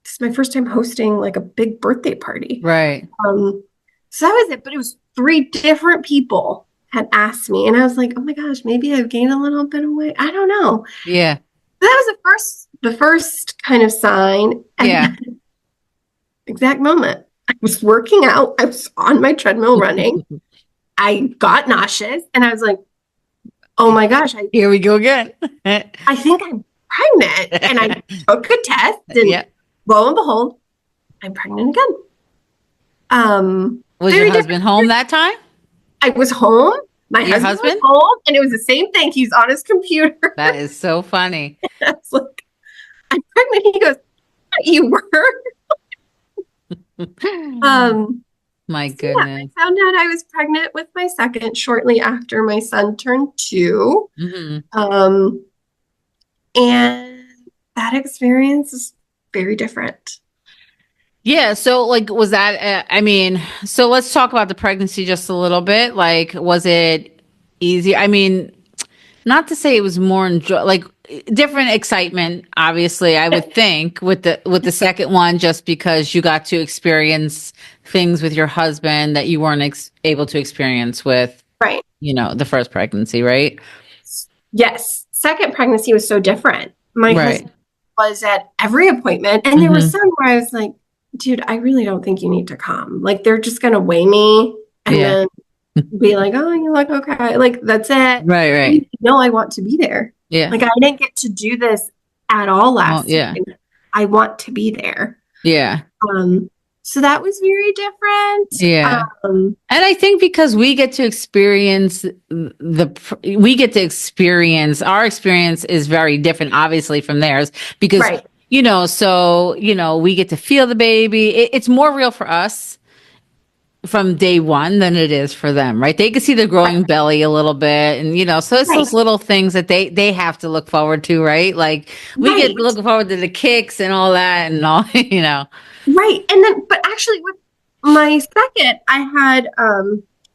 Speaker 2: this is my first time hosting like a big birthday party.
Speaker 1: Right.
Speaker 2: Um, so that was it. But it was three different people had asked me. And I was like, oh my gosh, maybe I've gained a little bit of weight. I don't know.
Speaker 1: Yeah.
Speaker 2: That was the first kind of sign. And
Speaker 1: Yeah.
Speaker 2: then exact moment. I was working out. I was on my treadmill running. I got nauseous and I was like, oh my gosh,
Speaker 1: Here we go again.
Speaker 2: I think I'm pregnant. And I took a test and
Speaker 1: Yeah.
Speaker 2: lo and behold, I'm pregnant again.
Speaker 1: Was your
Speaker 2: Very different.
Speaker 1: husband home that time?
Speaker 2: I was home. My
Speaker 1: Your
Speaker 2: husband was
Speaker 1: husband?
Speaker 2: home and it was the same thing. He's on his computer.
Speaker 1: That is so funny.
Speaker 2: I was like, I'm pregnant. He goes, you were? Um,
Speaker 1: My
Speaker 2: so yeah, I
Speaker 1: goodness.
Speaker 2: found out I was pregnant with my second shortly after my son turned 2.
Speaker 1: Hmm.
Speaker 2: Um, and that experience is very different.
Speaker 1: Yeah. So, like, was that, I mean, so let's talk about the pregnancy just a little bit. Like, was it easy? I mean, not to say it was more like different excitement, obviously, I would think with the second one, just because you got to experience things with your husband that you weren't able to experience with,
Speaker 2: Right.
Speaker 1: the first pregnancy, right?
Speaker 2: Yes. Second pregnancy was so different. My
Speaker 1: Right.
Speaker 2: husband was at every appointment, and there were
Speaker 1: Hmm.
Speaker 2: some where I was like, dude, I really don't think you need to come. Like, they're just going to weigh me and
Speaker 1: Yeah.
Speaker 2: then be like, oh, you look okay. Like, that's it.
Speaker 1: Right, right.
Speaker 2: No, I want to be there.
Speaker 1: Yeah.
Speaker 2: Like, I didn't get to do this at all
Speaker 1: Well,
Speaker 2: last
Speaker 1: yeah.
Speaker 2: time. I want to be there.
Speaker 1: Yeah.
Speaker 2: Um, so that was very different.
Speaker 1: Yeah. And I think because we get to experience our experience is very different, obviously, from theirs because,
Speaker 2: Right.
Speaker 1: we get to feel the baby. It's more real for us from day one than it is for them, right? They can see the growing belly a little bit, and so it's
Speaker 2: Right.
Speaker 1: those little things that they have to look forward to, right? Like we get
Speaker 2: Right.
Speaker 1: looking forward to the kicks and all that, and all.
Speaker 2: Right. And then, but actually, with my second, I had, I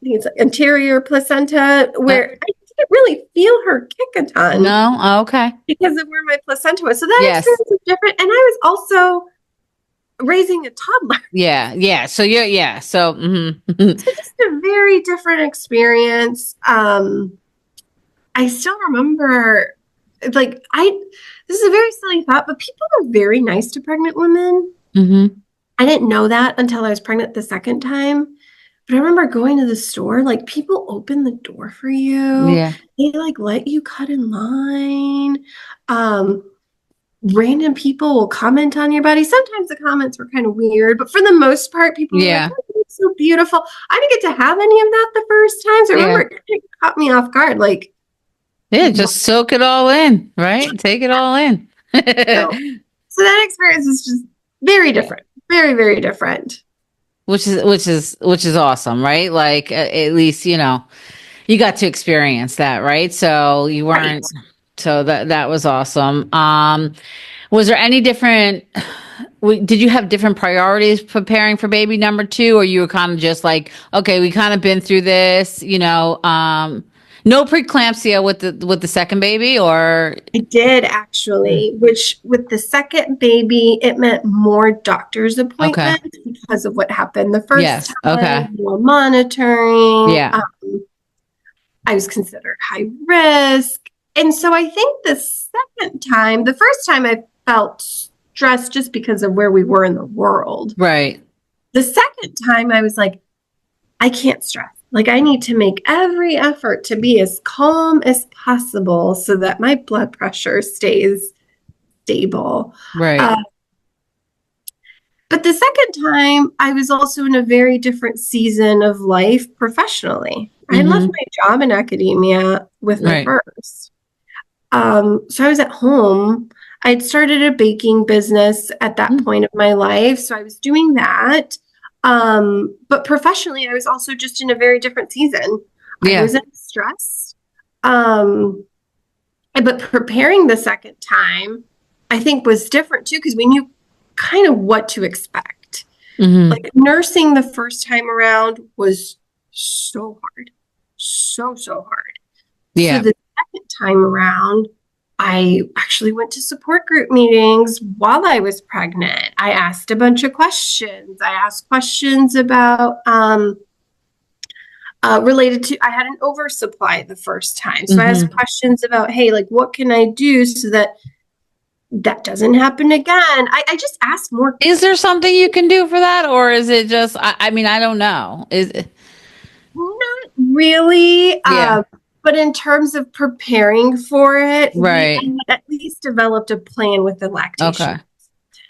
Speaker 2: think it's like anterior placenta
Speaker 1: Uh,
Speaker 2: where I didn't really feel her kick a ton
Speaker 1: no, oh, okay,
Speaker 2: because of where my placenta was. So that
Speaker 1: yes,
Speaker 2: experience was different. And I was also raising a toddler.
Speaker 1: yeah, yeah. So yeah. So
Speaker 2: So just a very different experience. I still remember, like, this is a very silly thought, but people are very nice to pregnant women.
Speaker 1: hmm.
Speaker 2: I didn't know that until I was pregnant the second time. But I remember going to the store, like people open the door for you.
Speaker 1: Yeah,
Speaker 2: They like let you cut in line. Um, Random people will comment on your body. Sometimes the comments were kind of weird, but for the most part, people were like,
Speaker 1: yeah,
Speaker 2: oh, it's so beautiful. I didn't get to have any of that the first time. So I
Speaker 1: yeah,
Speaker 2: remember it caught me off guard. Like,
Speaker 1: yeah.
Speaker 2: what?
Speaker 1: Just soak it all in, right? Take it all in.
Speaker 2: So, so that experience was just very different. Very, very different.
Speaker 1: Which is awesome, right? Like at least you got to experience that, right? So you
Speaker 2: Right.
Speaker 1: weren't. So that was awesome. Was there any different? Did you have different priorities preparing for baby number two, or you were kind of just like, okay, we kind of been through this, No preeclampsia with the second baby, or
Speaker 2: I did actually, which with the second baby, it meant more doctor's
Speaker 1: okay.
Speaker 2: appointments because of what happened the first
Speaker 1: Yes. Okay.
Speaker 2: time, more monitoring.
Speaker 1: Yeah.
Speaker 2: I was considered high risk. And so I think the second time, the first time I felt stressed just because of where we were in the world.
Speaker 1: Right.
Speaker 2: The second time I was like, I can't stress. Like I need to make every effort to be as calm as possible so that my blood pressure stays stable.
Speaker 1: Right.
Speaker 2: Uh, but the second time, I was also in a very different season of life professionally. I had left
Speaker 1: Mm-hmm.
Speaker 2: my job in academia with my
Speaker 1: Right.
Speaker 2: first. So I was at home. I'd started a baking business at that
Speaker 1: Mm.
Speaker 2: point of my life. So I was doing that. But professionally, I was also just in a very different season. I
Speaker 1: Yeah.
Speaker 2: wasn't stressed. Um, but preparing the second time, I think was different too, because we knew kind of what to expect.
Speaker 1: Mm-hmm.
Speaker 2: Like nursing the first time around was so hard, so hard. So
Speaker 1: Yeah.
Speaker 2: the second time around, I actually went to support group meetings while I was pregnant. I asked a bunch of questions. I asked questions about related to, I had an oversupply the first time. So I asked
Speaker 1: Mm-hmm.
Speaker 2: questions about, hey, like, what can I do so that that doesn't happen again? I just asked more.
Speaker 1: Is there something you can do for that, or is it just? I mean, I don't know. Is it?
Speaker 2: Not really.
Speaker 1: Yeah.
Speaker 2: But in terms of preparing for it, I
Speaker 1: Right.
Speaker 2: had at least developed a plan with the lactation.
Speaker 1: Okay.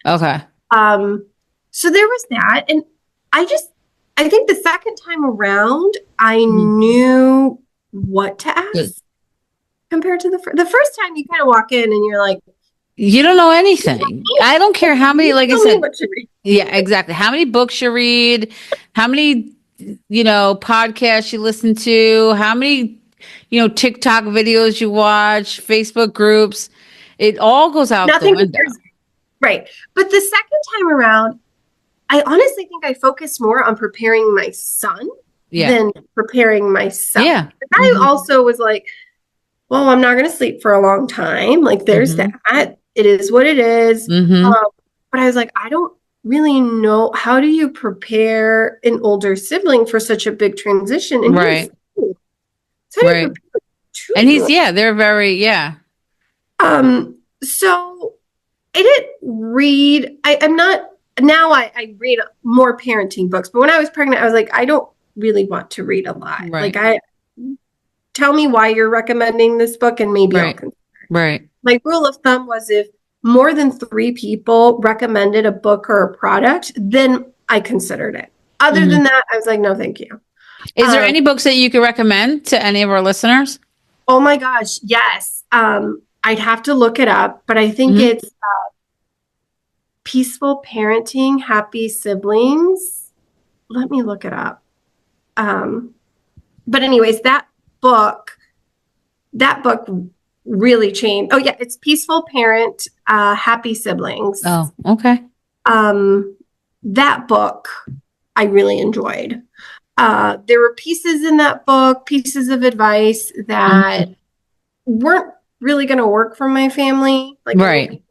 Speaker 1: Okay.
Speaker 2: Um, so there was that. And I just, I think the second time around, I
Speaker 1: Mhm.
Speaker 2: knew what to
Speaker 1: Good.
Speaker 2: ask compared to the first time you kind of walk in and you're like,
Speaker 1: You don't know anything. I don't care how many.
Speaker 2: you
Speaker 1: Like I
Speaker 2: tell me
Speaker 1: said,
Speaker 2: what to read.
Speaker 1: yeah, exactly. How many books you read, how many, podcasts you listen to, how many, TikTok videos you watch, Facebook groups. It all goes out the
Speaker 2: Nothing
Speaker 1: window.
Speaker 2: compares. Right. But the second time around, I honestly think I focused more on preparing my son
Speaker 1: Yeah.
Speaker 2: than preparing myself.
Speaker 1: Yeah.
Speaker 2: I
Speaker 1: Mm-hmm.
Speaker 2: also was like, well, I'm not going to sleep for a long time. Like, there's
Speaker 1: Mm-hmm.
Speaker 2: that. It is what it is.
Speaker 1: Mm-hmm.
Speaker 2: But I was like, I don't really know, how do you prepare an older sibling for such a big transition? And he was
Speaker 1: Right.
Speaker 2: two. So how do you
Speaker 1: Right.
Speaker 2: prepare a
Speaker 1: And
Speaker 2: 2-year-old?
Speaker 1: yeah, they're very, yeah.
Speaker 2: So I didn't read. I'm not now. I read more parenting books, but when I was pregnant, I was like, I don't really want to read a lot. Like,
Speaker 1: Right.
Speaker 2: I tell me why you're recommending this book, and maybe I'll
Speaker 1: Right.
Speaker 2: consider.
Speaker 1: Right.
Speaker 2: My rule of thumb was if more than 3 people recommended a book or a product, then I considered it. Other
Speaker 1: Mm-hmm.
Speaker 2: than that, I was like, no, thank you.
Speaker 1: Is there
Speaker 2: Um,
Speaker 1: any books that you could recommend to any of our listeners?
Speaker 2: oh my gosh, yes. I'd have to look it up, but I think
Speaker 1: Mm-hmm.
Speaker 2: it's Peaceful Parenting, Happy Siblings. Let me look it up. Um, but anyways, that book really changed. Oh yeah, it's Peaceful Parent, Happy Siblings.
Speaker 1: Oh, okay.
Speaker 2: Um, that book I really enjoyed. There were pieces in that book, pieces of advice that
Speaker 1: Mm-hmm.
Speaker 2: weren't really going to work for my family. Like, I
Speaker 1: Right.
Speaker 2: think,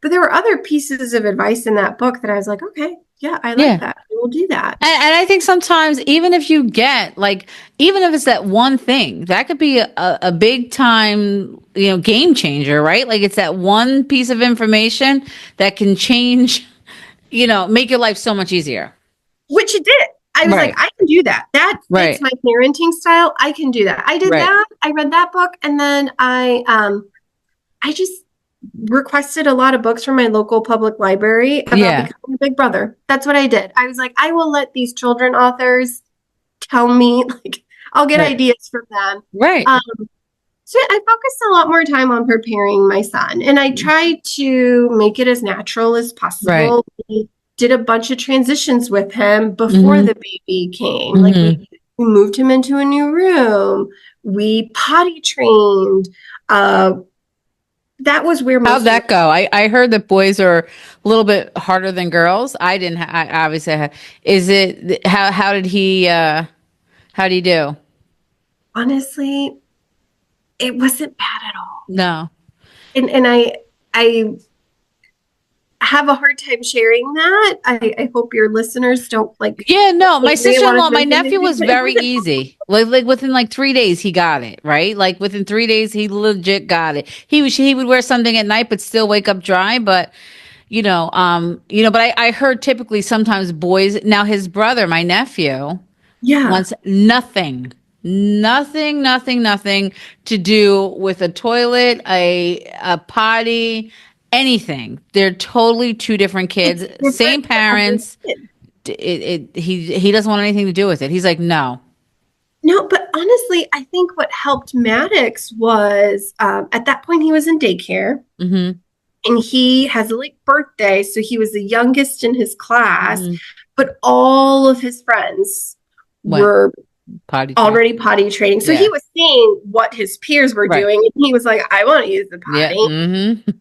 Speaker 2: but there were other pieces of advice in that book that I was like, okay, yeah, I like
Speaker 1: Yeah.
Speaker 2: that. I will do that.
Speaker 1: And I think sometimes, even if you get like, even if it's that one thing, that could be a big time, game changer, right? Like it's that one piece of information that can change, make your life so much easier.
Speaker 2: Which it did. I was like,
Speaker 1: Right.
Speaker 2: I can do that. That fits
Speaker 1: Right.
Speaker 2: my parenting style. I can do that. I did
Speaker 1: Right.
Speaker 2: that. I read that book, and then I just requested a lot of books from my local public library about
Speaker 1: Yeah.
Speaker 2: becoming a big brother. That's what I did. I was like, I will let these children authors tell me, like, I'll get
Speaker 1: Right.
Speaker 2: ideas from them.
Speaker 1: Right.
Speaker 2: Um, so I focused a lot more time on preparing my son, and I tried to make it as natural as
Speaker 1: Right.
Speaker 2: possible. We did a bunch of transitions with him before
Speaker 1: Mm-hmm.
Speaker 2: the baby came. Like,
Speaker 1: Mm-hmm.
Speaker 2: we moved him into a new room. We potty trained. That was where
Speaker 1: How'd
Speaker 2: most of
Speaker 1: that go? I heard that boys are a little bit harder than girls. I didn't. I obviously. Is it how? How did he? How did he do?
Speaker 2: honestly, it wasn't bad at all.
Speaker 1: No.
Speaker 2: And I have a hard time sharing that. I hope your listeners don't like
Speaker 1: Yeah, no, my
Speaker 2: angry and want
Speaker 1: sister-in-law,
Speaker 2: to
Speaker 1: my
Speaker 2: jump in
Speaker 1: nephew
Speaker 2: and
Speaker 1: was very easy. Like within like 3 days he got it, right? Like within 3 days he legit got it. He would wear something at night but still wake up dry, but but I heard typically sometimes boys, now his brother, my nephew,
Speaker 2: yeah.
Speaker 1: wants nothing to do with a toilet, a potty, anything. They're totally two different
Speaker 2: It's
Speaker 1: kids,
Speaker 2: different
Speaker 1: same
Speaker 2: for every
Speaker 1: parents.
Speaker 2: kid.
Speaker 1: He doesn't want anything to do with it. He's like, no.
Speaker 2: No, but honestly, I think what helped Maddox was at that point he was in daycare
Speaker 1: Mm-hmm.
Speaker 2: and he has a late birthday, so he was the youngest in his class,
Speaker 1: Mm-hmm.
Speaker 2: but all of his friends
Speaker 1: Went
Speaker 2: were
Speaker 1: potty train.
Speaker 2: already potty training. So he
Speaker 1: Yeah.
Speaker 2: was seeing what his peers were
Speaker 1: Right.
Speaker 2: doing and he was like, I want to use the
Speaker 1: Yeah.
Speaker 2: potty.
Speaker 1: Mm-hmm.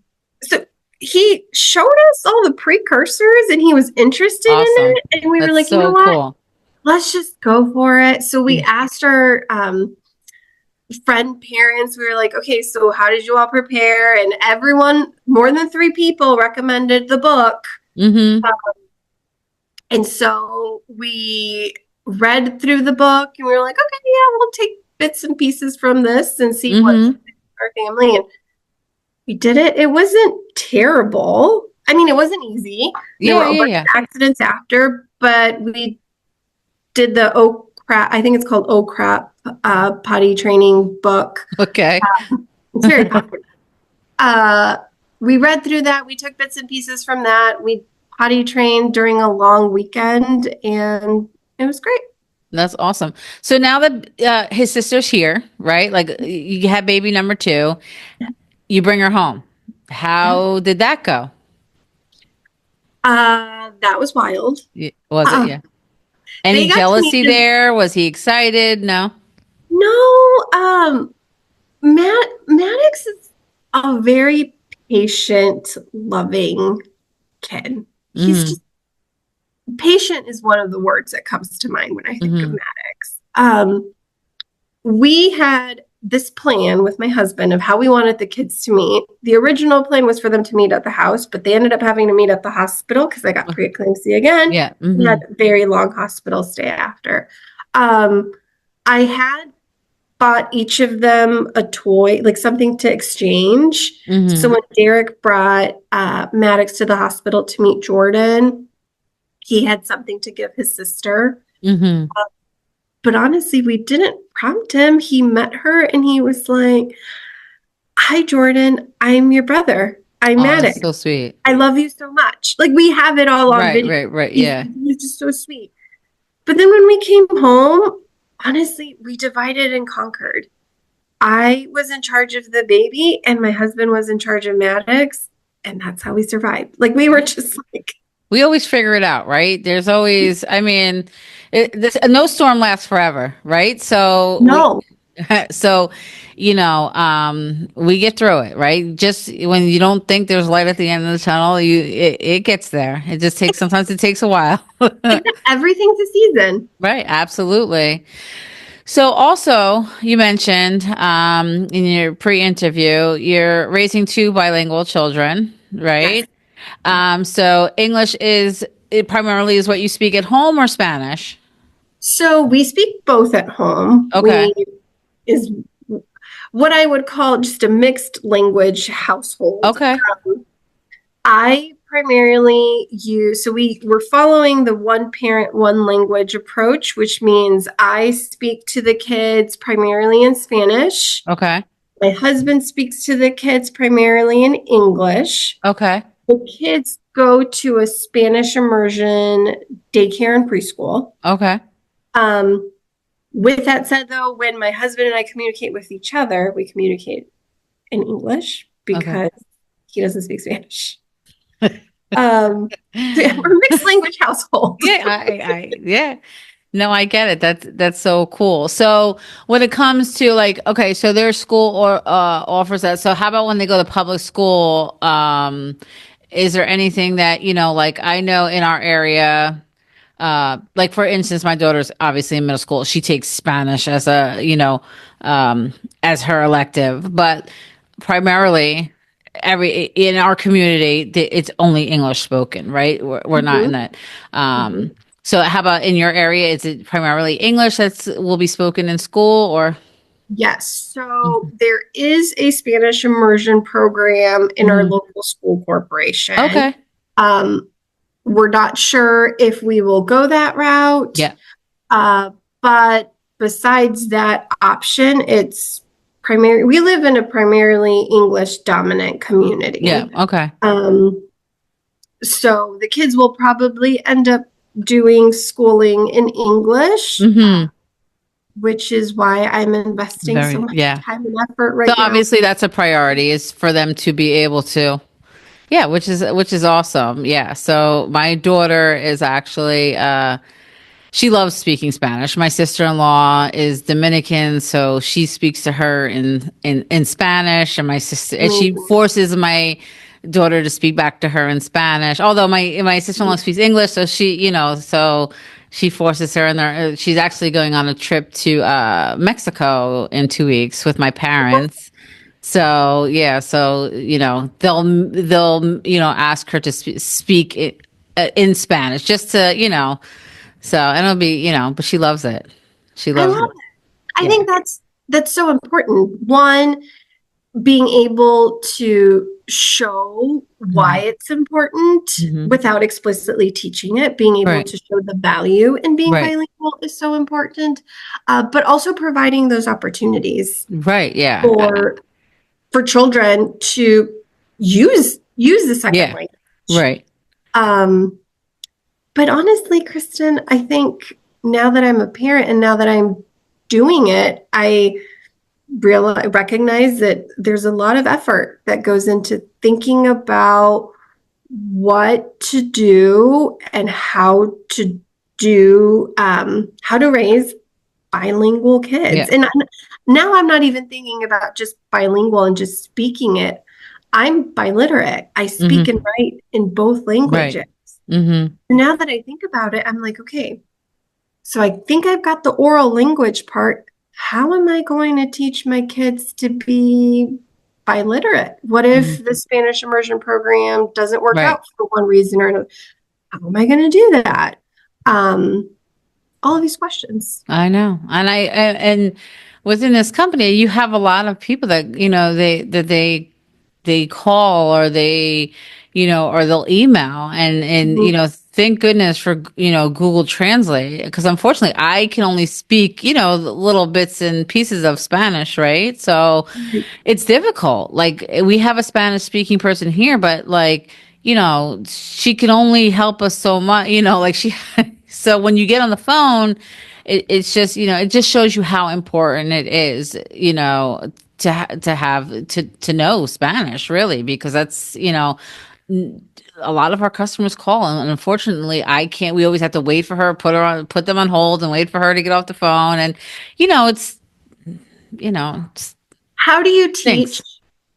Speaker 2: So he showed us all the precursors and he was interested in
Speaker 1: Awesome.
Speaker 2: it. And we were
Speaker 1: That's
Speaker 2: like, you know
Speaker 1: so
Speaker 2: what?
Speaker 1: cool.
Speaker 2: Let's just go for it. So we
Speaker 1: Yeah.
Speaker 2: asked our friend parents, we were like, okay, so how did you all prepare? And everyone, more than three people, recommended the book.
Speaker 1: Mm-hmm.
Speaker 2: And so we read through the book and we were like, okay, yeah, we'll take bits and pieces from this and see what
Speaker 1: Mm-hmm.
Speaker 2: our family. And we did it. It wasn't terrible. I mean, it wasn't easy. There
Speaker 1: Yeah,
Speaker 2: were a
Speaker 1: yeah,
Speaker 2: bunch
Speaker 1: yeah.
Speaker 2: of accidents after, but we did the oh crap. I think it's called oh crap potty training book.
Speaker 1: Okay.
Speaker 2: It's very popular. Uh, we read through that. We took bits and pieces from that. We potty trained during a long weekend, and it was great.
Speaker 1: That's awesome. So now that his sister's here, right? Like you had baby number two, you bring her home.
Speaker 2: Yeah.
Speaker 1: How did that go?
Speaker 2: That was wild.
Speaker 1: Was it?
Speaker 2: Uh,
Speaker 1: Yeah.
Speaker 2: they
Speaker 1: Any
Speaker 2: got to meet
Speaker 1: jealousy
Speaker 2: his.
Speaker 1: there? Was he excited? No.
Speaker 2: No, Maddox is a very patient, loving kid. He's
Speaker 1: Mm-hmm.
Speaker 2: just patient is one of the words that comes to mind when I think of
Speaker 1: Mm-hmm.
Speaker 2: Maddox. We had this plan with my husband of how we wanted the kids to meet. The original plan was for them to meet at the house, but they ended up having to meet at the hospital because I got preeclampsia again.
Speaker 1: Yeah.
Speaker 2: We
Speaker 1: Mm-hmm.
Speaker 2: had a very long hospital stay after. Um, I had bought each of them a toy, like something to exchange. So
Speaker 1: Mm-hmm.
Speaker 2: when Derek brought Maddox to the hospital to meet Jordan, he had something to give his sister.
Speaker 1: Mm-hmm.
Speaker 2: But honestly, we didn't prompt him. He met her and he was like, hi, Jordan. I'm your brother. I'm
Speaker 1: Oh, that's
Speaker 2: Maddox.
Speaker 1: so sweet.
Speaker 2: I love you so much. Like we have it all on
Speaker 1: Right,
Speaker 2: video.
Speaker 1: right, right.
Speaker 2: He's,
Speaker 1: Yeah.
Speaker 2: he's just so sweet. But then when we came home, honestly, we divided and conquered. I was in charge of the baby and my husband was in charge of Maddox. And that's how we survived. Like we were just like,
Speaker 1: We always figure it out, right? There's always, I mean, no storm lasts forever, right?
Speaker 2: no,
Speaker 1: So, we get through it, right? Just when you don't think there's light at the end of the tunnel, it gets there. It just takes, sometimes it takes a while.
Speaker 2: everything's a season.
Speaker 1: Right, absolutely. So also, you mentioned in your pre-interview, you're raising two bilingual children,
Speaker 2: Yes.
Speaker 1: right? So English it primarily is what you speak at home or Spanish?
Speaker 2: So we speak both at home.
Speaker 1: Okay.
Speaker 2: We is what I would call just a mixed language household.
Speaker 1: Okay.
Speaker 2: I primarily use, so we're following the one parent, one language approach, which means I speak to the kids primarily in Spanish.
Speaker 1: Okay.
Speaker 2: My husband speaks to the kids primarily in English.
Speaker 1: Okay.
Speaker 2: The kids go to a Spanish immersion daycare and preschool.
Speaker 1: Okay.
Speaker 2: Um, with that said, though, when my husband and I communicate with each other, we communicate in English
Speaker 1: Okay.
Speaker 2: because he doesn't speak Spanish. So yeah, we're a mixed language household.
Speaker 1: Yeah, yeah. No, I get it. That's so cool. So when it comes to like, okay, so their school or offers that. So how about when they go to public school? Is there anything that, like I know in our area, like for instance, my daughter's obviously in middle school. She takes Spanish as a, as her elective, but primarily every in our community, it's only English spoken, right? We're not in
Speaker 2: Mhm,
Speaker 1: that.
Speaker 2: mhm.
Speaker 1: So how about in your area? Is it primarily English that's will be spoken in school or?
Speaker 2: Yes. So
Speaker 1: Mhm.
Speaker 2: there is a Spanish immersion program in our
Speaker 1: Mhm.
Speaker 2: local school corporation.
Speaker 1: Okay.
Speaker 2: Um, we're not sure if we will go that route,
Speaker 1: Yeah.
Speaker 2: uh, but besides that option, it's primary. We live in a primarily English dominant
Speaker 1: Yeah.
Speaker 2: community.
Speaker 1: Okay.
Speaker 2: Um, so the kids will probably end up doing schooling in English,
Speaker 1: Hmm.
Speaker 2: which is why I'm investing so
Speaker 1: Very,
Speaker 2: much
Speaker 1: yeah.
Speaker 2: time and effort
Speaker 1: So
Speaker 2: right now.
Speaker 1: obviously that's a priority is for them to be able to. Yeah, which is awesome. Yeah. So my daughter is actually she loves speaking Spanish. My sister-in-law is Dominican, so she speaks to her in Spanish, and my sister and she
Speaker 2: Amazing.
Speaker 1: forces my daughter to speak back to her in Spanish. Although my sister-in-law speaks English, so so she forces her, and she's actually going on a trip to Mexico in 2 weeks with my parents. So yeah, so they'll ask her to speak it, in Spanish just to so and it'll be but she loves it. She
Speaker 2: I
Speaker 1: loves
Speaker 2: love
Speaker 1: it.
Speaker 2: it. I
Speaker 1: Yeah.
Speaker 2: think that's so important. One, being able to show why
Speaker 1: Hmm.
Speaker 2: it's important
Speaker 1: Hmm.
Speaker 2: without explicitly teaching it, being able
Speaker 1: Right.
Speaker 2: to show the value in being
Speaker 1: Right.
Speaker 2: bilingual is so important. But also providing those opportunities
Speaker 1: Right. Yeah.
Speaker 2: for children to use the second
Speaker 1: Yeah.
Speaker 2: language.
Speaker 1: Right.
Speaker 2: Um, but honestly, Kristen, I think now that I'm a parent and now that I'm doing it, I recognize that there's a lot of effort that goes into thinking about what to do and how to raise bilingual kids.
Speaker 1: Yeah.
Speaker 2: And now I'm not even thinking about just bilingual and just speaking it. I'm biliterate. I speak and
Speaker 1: Hmm.
Speaker 2: write in both
Speaker 1: Right.
Speaker 2: languages.
Speaker 1: Hmm.
Speaker 2: Now that I think about it, I'm like, okay, so I think I've got the oral language part. How am I going to teach my kids to be biliterate? What
Speaker 1: Hmm.
Speaker 2: if the Spanish immersion program doesn't work
Speaker 1: Right.
Speaker 2: out for one reason or another? How am I going to do that? Um, all of these questions.
Speaker 1: I know. And within this company, you have a lot of people that, they call or or they'll email and
Speaker 2: Mhm.
Speaker 1: thank goodness for, Google Translate because unfortunately I can only speak, little bits and pieces of Spanish, right? So it's difficult. Like we have a Spanish speaking person here, but like, she can only help us so much, like so when you get on the phone, it's just, it just shows you how important it is, to have to know Spanish really, because that's, a lot of our customers call and unfortunately I can't, we always have to wait for her, put them on hold and wait for her to get off the phone. And, it's, it
Speaker 2: How do you
Speaker 1: stinks.
Speaker 2: teach?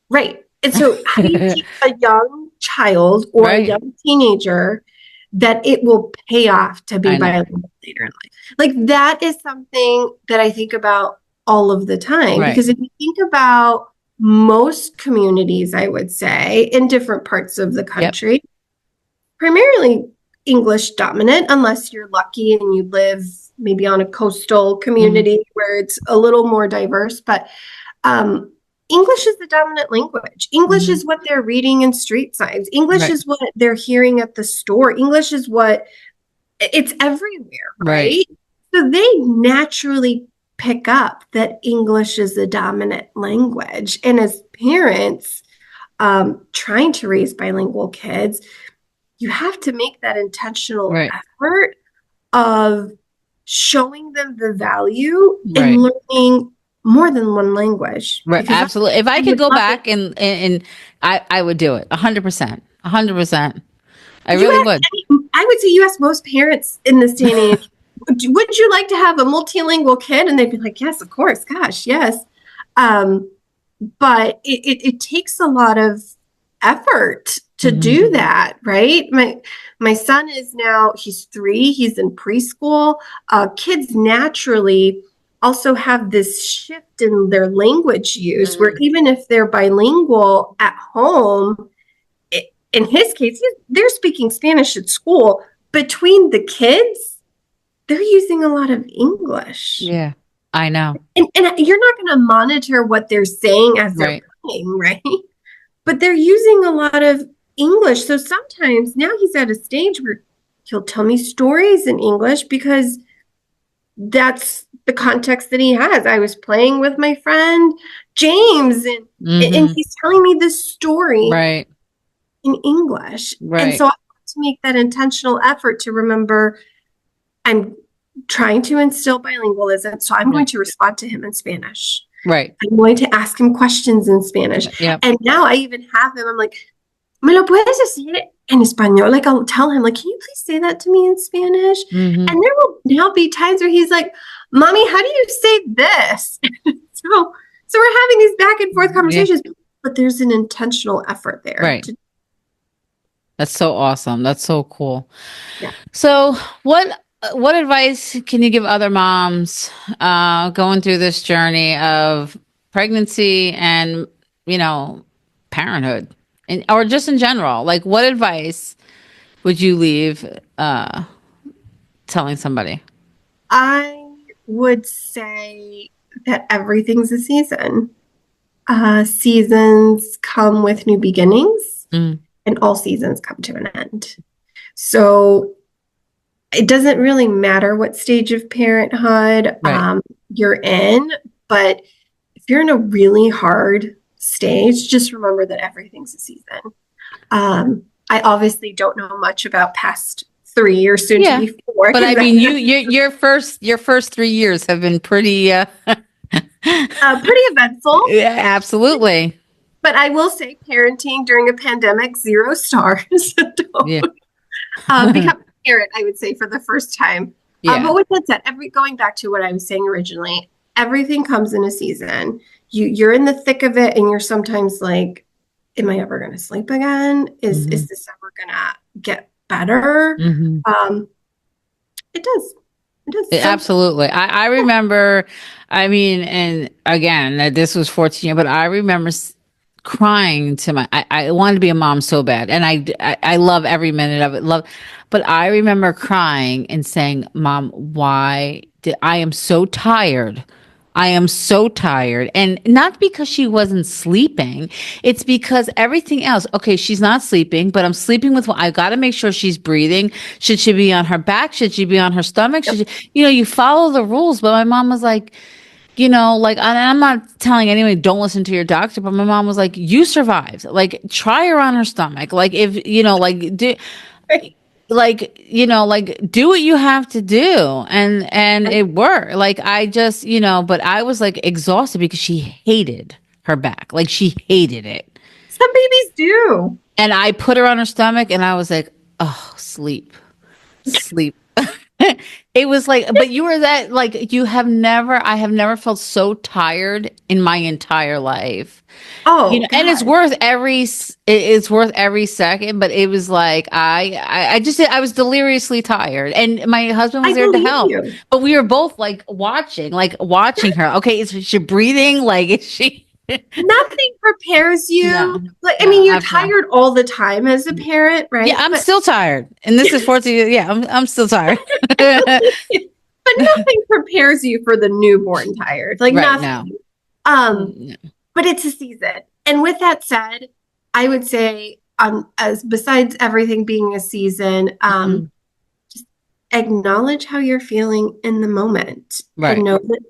Speaker 2: Right. And so, how do you teach a young child or a
Speaker 1: Right.
Speaker 2: young teenager that it will pay off to be
Speaker 1: I know.
Speaker 2: bilingual later in life? Like, that is something that I think about all of the time.
Speaker 1: Right.
Speaker 2: Because if you think about most communities, I would say, in different parts of the
Speaker 1: Yep.
Speaker 2: country, primarily English dominant, unless you're lucky and you live maybe on a coastal
Speaker 1: Hmm.
Speaker 2: community where it's a little more diverse. But um, English is the dominant language. English
Speaker 1: Hmm.
Speaker 2: is what they're reading in street signs. English
Speaker 1: Right.
Speaker 2: is what they're hearing at the store. English is what it's everywhere,
Speaker 1: Right.
Speaker 2: right? So they naturally pick up that English is the dominant language. And as parents, trying to raise bilingual kids, you have to make that intentional
Speaker 1: Right.
Speaker 2: effort of showing them the value in
Speaker 1: Right.
Speaker 2: learning more than one language
Speaker 1: Right.
Speaker 2: because I
Speaker 1: Absolutely. If I could
Speaker 2: would
Speaker 1: go
Speaker 2: love it.
Speaker 1: back and I would do it 100%. 100%. I
Speaker 2: You
Speaker 1: really
Speaker 2: ask,
Speaker 1: would.
Speaker 2: I would say you ask most parents in this day and age, would you like to have a multilingual kid? And they'd be like, yes, of course, gosh, yes. Um, but it takes a lot of effort to do that, right? My son is now, he's 3, he's in preschool. Kids naturally also have this shift in their language use where even if they're bilingual at home, in his case, they're speaking Spanish at school. Between the kids, they're using a lot of English.
Speaker 1: Yeah, I know.
Speaker 2: And you're not going to monitor what they're saying as they're
Speaker 1: Right.
Speaker 2: playing, right? But they're using a lot of English. So sometimes now he's at a stage where he'll tell me stories in English because that's the context that he has. I was playing with my friend James, and he's telling me this story
Speaker 1: Right.
Speaker 2: in English.
Speaker 1: Right.
Speaker 2: And so I have to make that intentional effort to remember I'm trying to instill bilingualism. So I'm going to respond to him in Spanish.
Speaker 1: Right.
Speaker 2: I'm going to ask him questions in Spanish.
Speaker 1: Yep.
Speaker 2: And now I even have him, I'm like, ¿me lo puedes decir en español? Like, I'll tell him, like, can you please say that to me in Spanish? And there will now be times where he's like, Mommy, how do you say this? So we're having these back and forth conversations, but there's an intentional effort there.
Speaker 1: Right. That's so awesome. That's so cool.
Speaker 2: Yeah.
Speaker 1: So what advice can you give other moms going through this journey of pregnancy and, parenthood, or just in general? Like, what advice would you leave telling somebody?
Speaker 2: I would say that everything's a season. Seasons come with new beginnings, and all seasons come to an end. So it doesn't really matter what stage of parenthood you're in, but if you're in a really hard stage, just remember that everything's a season. I obviously don't know much about past 3 or soon to be 4.
Speaker 1: But I mean, your first 3 years have been pretty
Speaker 2: pretty eventful.
Speaker 1: Yeah, absolutely.
Speaker 2: But I will say, parenting during a pandemic, 0 stars. Become a parent, I would say, for the first time. But with that said, going back to what I was saying originally, everything comes in a season. You're in the thick of it, and you're sometimes like, am I ever going to sleep again? Is this ever going to get better? It does.
Speaker 1: Absolutely. I remember, and again, this was 14 years, but I remember crying to I wanted to be a mom so bad. And I love every minute of it. But I remember crying and saying, Mom, I am so tired. I am so tired. And not because she wasn't sleeping. It's because everything else. Okay, she's not sleeping, but I'm sleeping with, I got to make sure she's breathing. Should she be on her back? Should she be on her stomach? Should she, you follow the rules. But my mom was like, I'm not telling anyone, don't listen to your doctor, but my mom was like, you survived. Like, try her on her stomach. Like, if, do what you have to do. And it worked. Like, I just, but I was like exhausted because she hated her back. Like, she hated it.
Speaker 2: Some babies do.
Speaker 1: And I put her on her stomach and I was like, oh, sleep. It was like, but you were that, like, I have never felt so tired in my entire life.
Speaker 2: Oh,
Speaker 1: and it's worth every second, but it was like, I was deliriously tired, and my husband was there to help, but we were both like watching her. Okay, is she breathing? Like, is she?
Speaker 2: Nothing prepares you. You're tired all the time as a parent, right?
Speaker 1: Yeah, I'm still tired. And this is 14. Yeah, I'm still tired.
Speaker 2: But nothing prepares you for the newborn tired. Like, nothing. No. But it's a season. And with that said, I would say, as besides everything being a season, just acknowledge how you're feeling in the moment.
Speaker 1: Right.
Speaker 2: And know that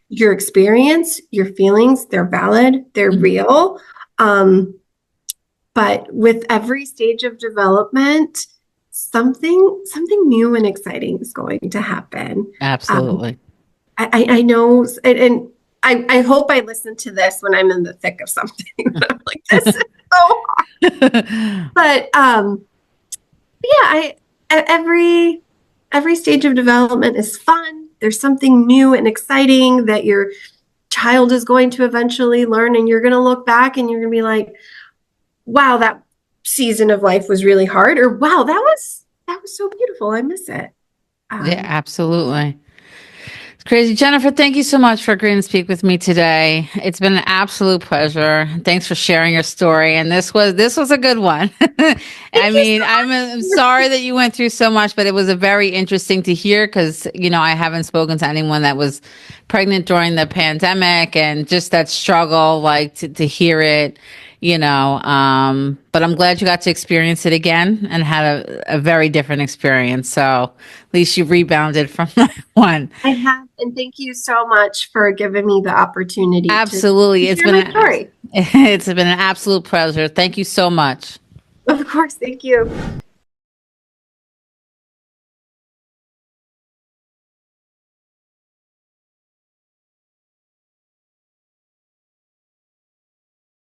Speaker 2: your experience, your feelings, they're valid, they're real. But with every stage of development, something new and exciting is going to happen.
Speaker 1: Absolutely.
Speaker 2: I know, and I hope I listen to this when I'm in the thick of something. I'm like, this is so hard. But every stage of development is fun. There's something new and exciting that your child is going to eventually learn, and you're going to look back and you're going to be like, wow, season of life was really hard, or wow, that was so beautiful. I miss it.
Speaker 1: Yeah,
Speaker 2: Um,
Speaker 1: absolutely. It's crazy. Jennifer, thank you so much for agreeing to speak with me today. It's been an absolute pleasure. Thanks for sharing your story. And this was a good one. I
Speaker 2: Thank you
Speaker 1: mean, I'm
Speaker 2: so much.
Speaker 1: sorry that you went through so much, but it was a very interesting to hear because, I haven't spoken to anyone that was pregnant during the pandemic and just that struggle, like to hear it, but I'm glad you got to experience it again and had a very different experience. So at least you rebounded from that one.
Speaker 2: I have, and thank you so much for giving me the opportunity to
Speaker 1: Absolutely.
Speaker 2: share my story.
Speaker 1: It's been an absolute pleasure. Thank you so much.
Speaker 2: Of course, thank you.